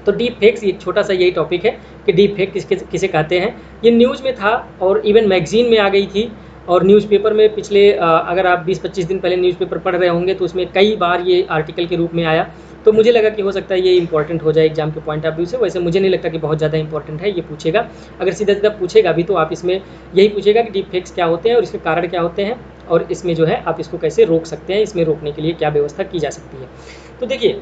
तो डीप फेक्स एक छोटा सा यही टॉपिक है कि डीप फेक किसे कहते हैं। ये न्यूज़ में था और इवन मैगजीन में आ गई थी, और न्यूज़पेपर में पिछले अगर आप 20-25 दिन पहले न्यूज़पेपर पढ़ रहे होंगे तो उसमें कई बार ये आर्टिकल के रूप में आया। तो मुझे लगा कि हो सकता है ये इंपॉर्टेंट हो जाए एग्जाम के पॉइंट ऑफ व्यू से। वैसे मुझे नहीं लगता कि बहुत ज़्यादा इंपॉर्टेंट है, ये पूछेगा, अगर सीधा सीधा पूछेगा भी तो आप इसमें यही पूछेगा कि डीप फेक्स क्या होते हैं और इसके कारण क्या होते हैं, और इसमें जो है आप इसको कैसे रोक सकते हैं, इसमें रोकने के लिए क्या व्यवस्था की जा सकती है। तो देखिए,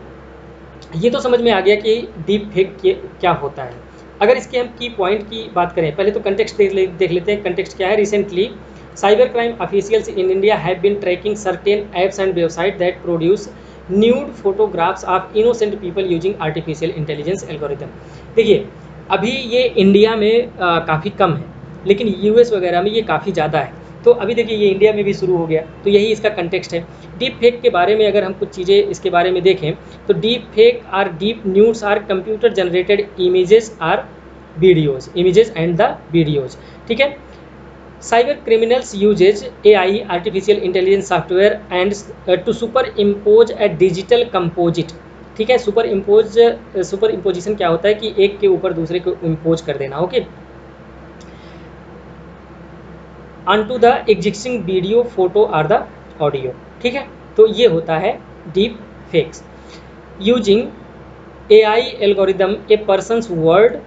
ये तो समझ में आ गया कि डीप फेक क्या होता है। अगर इसके हम की पॉइंट की बात करें, पहले तो कंटेक्स्ट देख लेते हैं। कंटेक्स्ट क्या है? Recently cyber crime officials in India have been tracking certain apps and website that produce nude photographs of innocent people using artificial intelligence algorithm. देखिए, अभी ये इंडिया में काफ़ी कम है, लेकिन यूएस वगैरह में ये काफ़ी ज़्यादा है। तो अभी देखिए ये इंडिया में भी शुरू हो गया, तो यही इसका कंटेक्स्ट है। डीप फेक के बारे में अगर हम कुछ चीज़ें इसके बारे में देखें तो deep fake or deep nudes are computer generated images or videos, images and the videos. ठीक है, cyber criminals uses AI artificial intelligence software and to superimpose a digital composite. ठीक है, सुपर इम्पोजिशन क्या होता है कि एक के ऊपर दूसरे को इम्पोज कर देना। Okay, onto the existing video, photo or the audio। ठीक है, तो ये होता है deep fakes. Using AI algorithm, a person's word,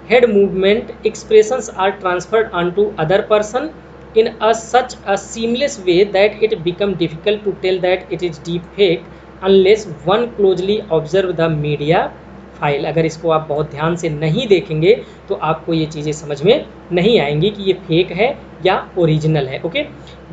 head movement, expressions are transferred onto other person in such a seamless way that it become difficult to tell that it is deep fake unless one closely observe the media file. अगर इसको आप बहुत ध्यान से नहीं देखेंगे तो आपको ये चीज़ें समझ में नहीं आएंगी कि ये फेक है या ओरिजिनल है। Okay,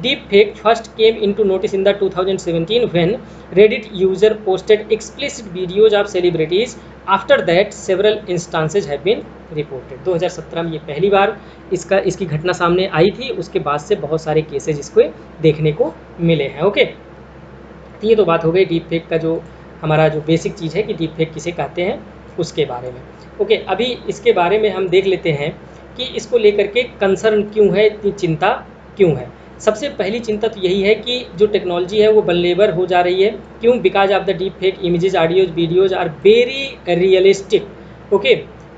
deep fake first came into notice in the 2017 when Reddit user posted explicit videos of celebrities. After that several instances have been reported. 2017 में ये पहली बार इसकी घटना सामने आई थी, उसके बाद से बहुत सारे केसेज इसको देखने को मिले हैं। ओके, तो ये तो बात हो गई डीप फेक का, जो हमारा जो बेसिक चीज़ है कि डीप फेक किसे कहते हैं उसके बारे में। ओके, अभी इसके बारे में हम देख लेते हैं कि इसको लेकर के कंसर्न क्यों है, इतनी चिंता क्यों है। सबसे पहली चिंता तो यही है कि जो टेक्नोलॉजी है वो वल्नरेबल हो जा रही है। क्यों? Because of the deep fake images, audios, videos are very realistic. Okay,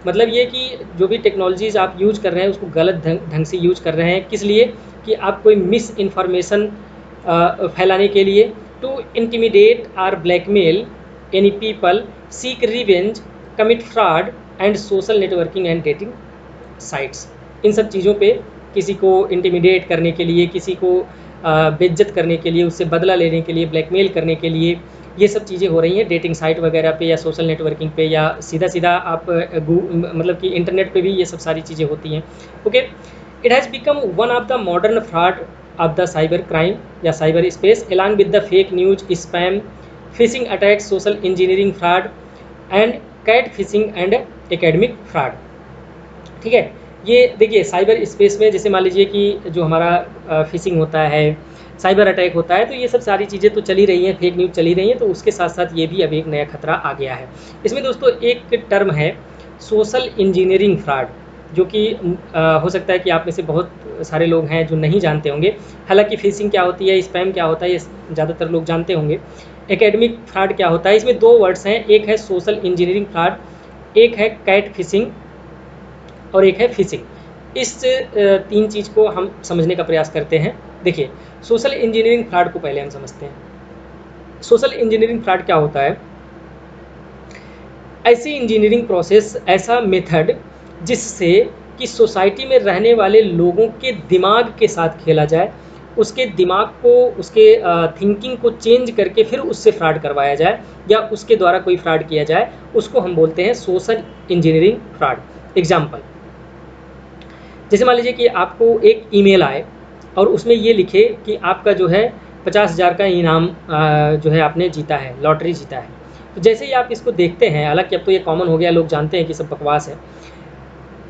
मतलब ये कि जो भी टेक्नोलॉजीज़ आप यूज़ कर रहे हैं उसको गलत ढंग से यूज़ कर रहे हैं, किस लिए कि आप कोई मिस इन्फॉर्मेशन फैलाने के लिए, to intimidate or blackmail any people, seek revenge, commit fraud and social networking and dating sites. इन सब चीज़ों पे किसी को इंटिमिडेट करने के लिए, किसी को बेइज्जत करने के लिए, उससे बदला लेने के लिए, ब्लैकमेल करने के लिए ये सब चीज़ें हो रही हैं डेटिंग साइट वगैरह पे या सोशल नेटवर्किंग पे, या सीधा सीधा आप मतलब कि इंटरनेट पे भी ये सब सारी चीज़ें होती हैं। Okay, it has become one of the modern fraud of the cyber crime या cyber space, along with the fake news, spam, phishing attacks, social engineering fraud and catfishing and academic fraud. ठीक है, ये देखिए cyber space में जैसे मान लीजिए कि जो हमारा फिशिंग होता है, साइबर अटैक होता है, तो ये सब सारी चीज़ें तो चली रही हैं, फेक न्यूज़ चली रही हैं, तो उसके साथ साथ ये भी अब एक नया खतरा आ गया है। इसमें दोस्तों एक टर्म है सोशल इंजीनियरिंग फ्रॉड, जो कि हो सकता है कि आप में से बहुत सारे लोग हैं जो नहीं जानते होंगे। हालांकि फिशिंग क्या होती है, स्पैम क्या होता है, ये ज़्यादातर लोग जानते होंगे। एकेडमिक फ्रॉड क्या होता है, इसमें दो वर्ड्स हैं, एक है सोशल इंजीनियरिंग फ्रॉड, एक है कैट फिशिंग और एक है फिशिंग। इस तीन चीज़ को हम समझने का प्रयास करते हैं। देखिए सोशल इंजीनियरिंग फ्रॉड को पहले हम समझते हैं। सोशल इंजीनियरिंग फ्रॉड क्या होता है, ऐसी इंजीनियरिंग प्रोसेस, ऐसा मेथड जिससे कि सोसाइटी में रहने वाले लोगों के दिमाग के साथ खेला जाए, उसके दिमाग को, उसके थिंकिंग को चेंज करके फिर उससे फ्रॉड करवाया जाए या उसके द्वारा कोई फ्रॉड किया जाए, उसको हम बोलते हैं सोशल इंजीनियरिंग फ्रॉड। एग्जाम्पल, जैसे मान लीजिए कि आपको एक ईमेल आए और उसमें ये लिखे कि आपका जो है 50,000 का इनाम जो है आपने जीता है, लॉटरी जीता है। तो जैसे ही आप इसको देखते हैं, हालांकि अब तो ये कॉमन हो गया, लोग जानते हैं कि सब बकवास है,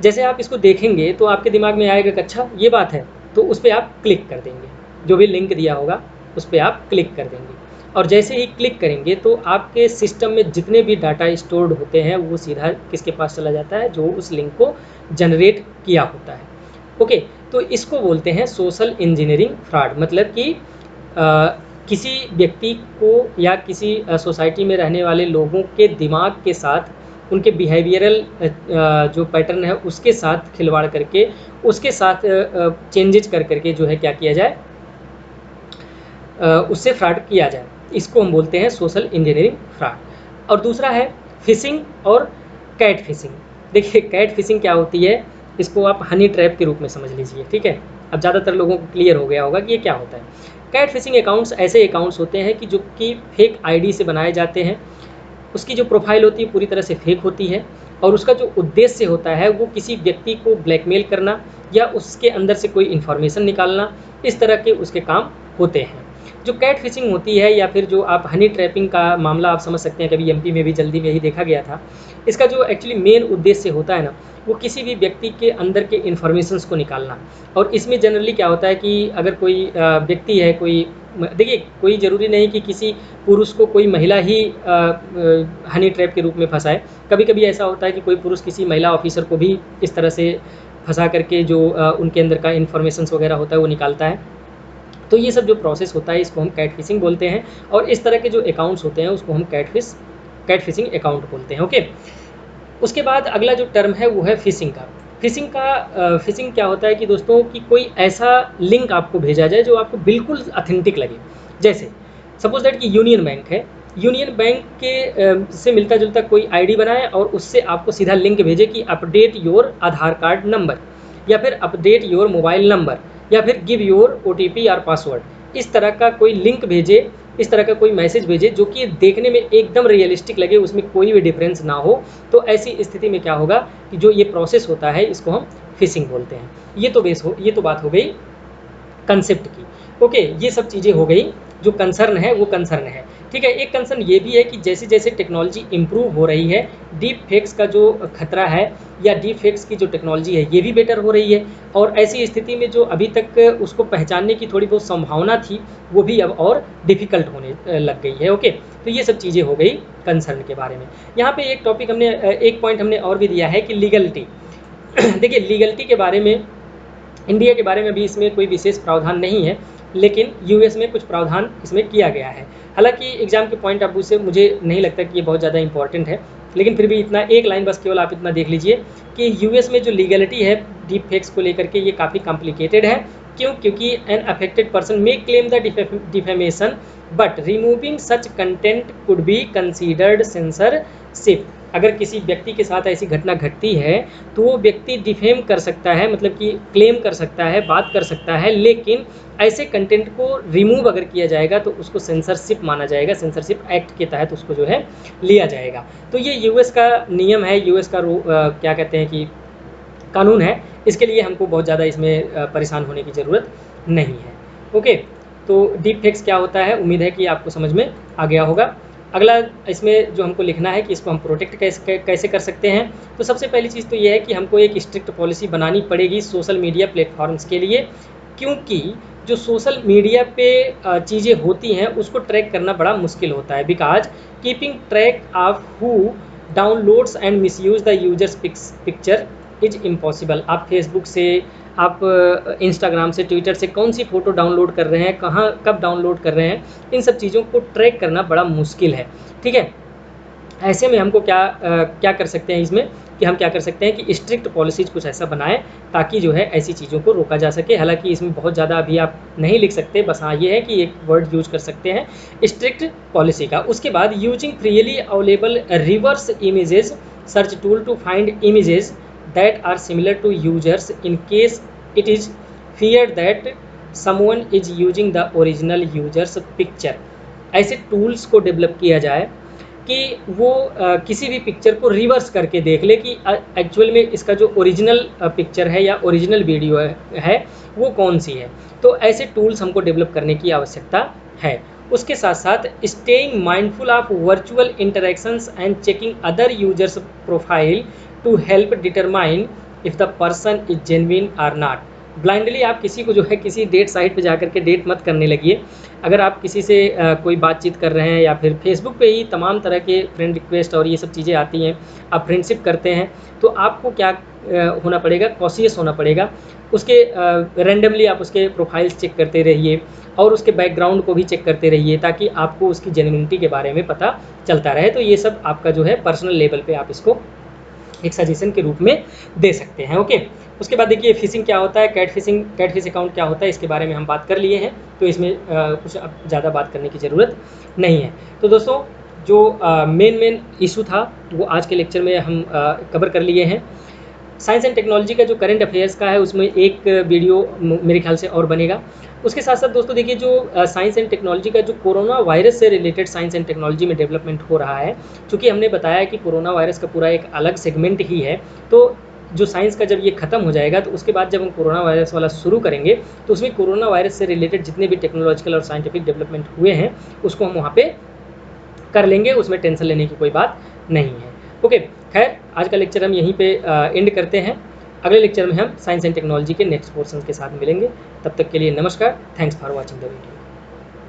जैसे आप इसको देखेंगे तो आपके दिमाग में आएगा कि अच्छा ये बात है, तो उस पर आप क्लिक कर देंगे, जो भी लिंक दिया होगा उस पर आप क्लिक कर देंगे। और जैसे ही क्लिक करेंगे तो आपके सिस्टम में जितने भी डाटा स्टोर्ड होते हैं वो सीधा किसके पास चला जाता है, जो उस लिंक को जनरेट किया होता है। ओके, तो इसको बोलते हैं सोशल इंजीनियरिंग फ्रॉड। मतलब कि किसी व्यक्ति को या किसी सोसाइटी में रहने वाले लोगों के दिमाग के साथ, उनके बिहेवियरल जो पैटर्न है उसके साथ खिलवाड़ करके, उसके साथ चेंजेज कर करके जो है क्या किया जाए, उससे फ्रॉड किया जाए। इसको हम बोलते हैं सोशल इंजीनियरिंग फ्रॉड। और दूसरा है फिशिंग और कैट फिशिंग। देखिए कैट फिशिंग क्या होती है, इसको आप हनी ट्रैप के रूप में समझ लीजिए। ठीक है, अब ज़्यादातर लोगों को क्लियर हो गया होगा कि ये क्या होता है। कैट फिशिंग अकाउंट्स ऐसे अकाउंट्स होते हैं कि जो कि फेक आईडी से बनाए जाते हैं, उसकी जो प्रोफाइल होती है पूरी तरह से फेक होती है, और उसका जो उद्देश्य होता है वो किसी व्यक्ति को ब्लैकमेल करना या उसके अंदर से कोई इन्फॉर्मेशन निकालना, इस तरह के उसके काम होते हैं। जो कैट फिशिंग होती है या फिर जो आप हनी ट्रैपिंग का मामला आप समझ सकते हैं, कभी एमपी में भी जल्दी में ही देखा गया था। इसका जो एक्चुअली मेन उद्देश्य होता है ना, वो किसी भी व्यक्ति के अंदर के इन्फॉर्मेशंस को निकालना। और इसमें जनरली क्या होता है कि अगर कोई व्यक्ति है, कोई देखिए कोई ज़रूरी नहीं कि किसी पुरुष को कोई महिला ही हनी ट्रैप के रूप में फंसाए। कभी कभी ऐसा होता है कि कोई पुरुष किसी महिला ऑफिसर को भी इस तरह से फंसा करके जो उनके अंदर का इन्फॉर्मेशंस वगैरह होता है वो निकालता है। तो ये सब जो प्रोसेस होता है इसको हम कैट फिशिंग बोलते हैं, और इस तरह के जो अकाउंट्स होते हैं उसको हम कैट फिशिंग अकाउंट बोलते हैं। ओके, उसके बाद अगला जो टर्म है वो है फिशिंग का। फिशिंग क्या होता है कि दोस्तों कि कोई ऐसा लिंक आपको भेजा जाए जो आपको बिल्कुल ऑथेंटिक लगे। जैसे सपोज दैट कि यूनियन बैंक है, यूनियन बैंक के से मिलता जुलता कोई आईडी बनाए और उससे आपको सीधा लिंक भेजे कि update your Aadhaar card number, या फिर अपडेट योर मोबाइल नंबर, या फिर गिव योर OTP और पासवर्ड। इस तरह का कोई लिंक भेजे, इस तरह का कोई मैसेज भेजे जो कि देखने में एकदम रियलिस्टिक लगे, उसमें कोई भी डिफरेंस ना हो। तो ऐसी स्थिति में क्या होगा कि जो ये प्रोसेस होता है इसको हम फिशिंग बोलते हैं। ये तो बात हो गई कंसेप्ट की। ओके, ये सब चीज़ें हो गई, जो कंसर्न है वो कंसर्न है। ठीक है, एक कंसर्न ये भी है कि जैसे जैसे टेक्नोलॉजी इंप्रूव हो रही है, डीप फेक्स का जो खतरा है या डीप फेक्स की जो टेक्नोलॉजी है ये भी बेटर हो रही है, और ऐसी स्थिति में जो अभी तक उसको पहचानने की थोड़ी बहुत संभावना थी वो भी अब और डिफ़िकल्ट होने लग गई है। ओके, तो ये सब चीज़ें हो गई कंसर्न के बारे में। यहाँ पे एक टॉपिक हमने, एक पॉइंट हमने और भी दिया है कि लीगलिटी। देखिए लीगलिटी के बारे में इंडिया के बारे में भी इसमें कोई विशेष प्रावधान नहीं है, लेकिन यूएस में कुछ प्रावधान इसमें किया गया है। हालांकि एग्जाम के पॉइंट ऑफ व्यू से मुझे नहीं लगता कि ये बहुत ज़्यादा इंपॉर्टेंट है, लेकिन फिर भी इतना एक लाइन बस केवल आप इतना देख लीजिए कि यूएस में जो लीगलिटी है डीप फेक्स को लेकर के ये काफ़ी कॉम्प्लिकेटेड है। क्यों? क्योंकि an affected person may claim the defamation but removing such content could be considered censorship. अगर किसी व्यक्ति के साथ ऐसी घटना घटती है तो वो व्यक्ति डिफेम कर सकता है, मतलब कि क्लेम कर सकता है, बात कर सकता है, लेकिन ऐसे कंटेंट को रिमूव अगर किया जाएगा तो उसको सेंसरशिप माना जाएगा, सेंसरशिप एक्ट के तहत उसको जो है लिया जाएगा। तो ये यूएस का नियम है, यूएस का क्या कहते हैं कि कानून है। इसके लिए हमको बहुत ज़्यादा इसमें परेशान होने की ज़रूरत नहीं है। ओके, तो डीप फेक्स क्या होता है, उम्मीद है कि आपको समझ में आ गया होगा। अगला इसमें जो हमको लिखना है कि इसको हम प्रोटेक्ट कैसे कर सकते हैं। तो सबसे पहली चीज़ तो ये है कि हमको एक स्ट्रिक्ट पॉलिसी बनानी पड़ेगी सोशल मीडिया प्लेटफॉर्म्स के लिए, क्योंकि जो सोशल मीडिया पे चीज़ें होती हैं उसको ट्रैक करना बड़ा मुश्किल होता है। Because keeping track of who downloads and misuse the users picture is impossible. आप फेसबुक से, आप इंस्टाग्राम से, ट्विटर से कौन सी फ़ोटो डाउनलोड कर रहे हैं, कहाँ कब डाउनलोड कर रहे हैं, इन सब चीज़ों को ट्रैक करना बड़ा मुश्किल है। ठीक है, ऐसे में हमको क्या कर सकते हैं इसमें कि हम क्या कर सकते हैं कि स्ट्रिक्ट पॉलिसीज़ कुछ ऐसा बनाएं ताकि जो है ऐसी चीज़ों को रोका जा सके। हालांकि इसमें बहुत ज़्यादा अभी आप नहीं लिख सकते, बस हाँ ये है कि एक वर्ड यूज कर सकते हैं स्ट्रिक्ट पॉलिसी का। उसके बाद using freely available reverse images search tool to find images that are similar to users in case it is feared that someone is using the original user's picture। ऐसे tools को develop किया जाए कि वो किसी भी पिक्चर को reverse करके देख ले कि एक्चुअल में इसका जो ओरिजिनल पिक्चर है या ओरिजिनल वीडियो है वो कौन सी है। तो ऐसे टूल्स हमको डेवलप करने की आवश्यकता है। उसके साथ साथ staying mindful of virtual interactions and checking other users profile to help determine if the person is genuine or not. Blindly आप किसी को जो है किसी डेट साइट पे जाकर के डेट मत करने लगिए। अगर आप किसी से कोई बातचीत कर रहे हैं या फिर फेसबुक पे ही तमाम तरह के फ्रेंड रिक्वेस्ट और ये सब चीज़ें आती हैं, आप फ्रेंडशिप करते हैं, तो आपको क्या होना पड़ेगा, कॉशियस होना पड़ेगा। उसके रैंडमली आप उसके प्रोफाइल्स चेक करते रहिए और उसके बैकग्राउंड को भी चेक करते रहिए ताकि आपको उसकी जेन्युइनिटी के बारे में पता चलता रहे। तो ये सब आपका जो है पर्सनल लेवल पे आप इसको एक सजेशन के रूप में दे सकते हैं। ओके, उसके बाद देखिए फिशिंग क्या होता है, कैटफिश अकाउंट क्या होता है, इसके बारे में हम बात कर लिए हैं, तो इसमें कुछ अब ज़्यादा बात करने की ज़रूरत नहीं है। तो दोस्तों जो मेन इशू था वो आज के लेक्चर में हम कवर कर लिए हैं। साइंस एंड टेक्नोलॉजी का जो करंट अफेयर्स का है उसमें एक वीडियो मेरे ख्याल से और बनेगा। उसके साथ साथ दोस्तों देखिए जो साइंस एंड टेक्नोलॉजी का जो कोरोना वायरस से रिलेटेड साइंस एंड टेक्नोलॉजी में डेवलपमेंट हो रहा है, चूँकि हमने बताया कि कोरोना वायरस का पूरा एक अलग सेगमेंट ही है, तो जो साइंस का जब ये खत्म हो जाएगा तो उसके बाद जब हम कोरोना वायरस वाला शुरू करेंगे तो उसमें कोरोना वायरस से रिलेटेड जितने भी टेक्नोलॉजिकल और साइंटिफिक डेवलपमेंट हुए हैं उसको हम वहाँ पे कर लेंगे, उसमें टेंशन लेने की कोई बात नहीं है। ओके, खैर आज का लेक्चर हम यहीं पे एंड करते हैं। अगले लेक्चर में हम साइंस एंड टेक्नोलॉजी के नेक्स्ट पोर्शन के साथ मिलेंगे। तब तक के लिए नमस्कार, thanks for watching the video.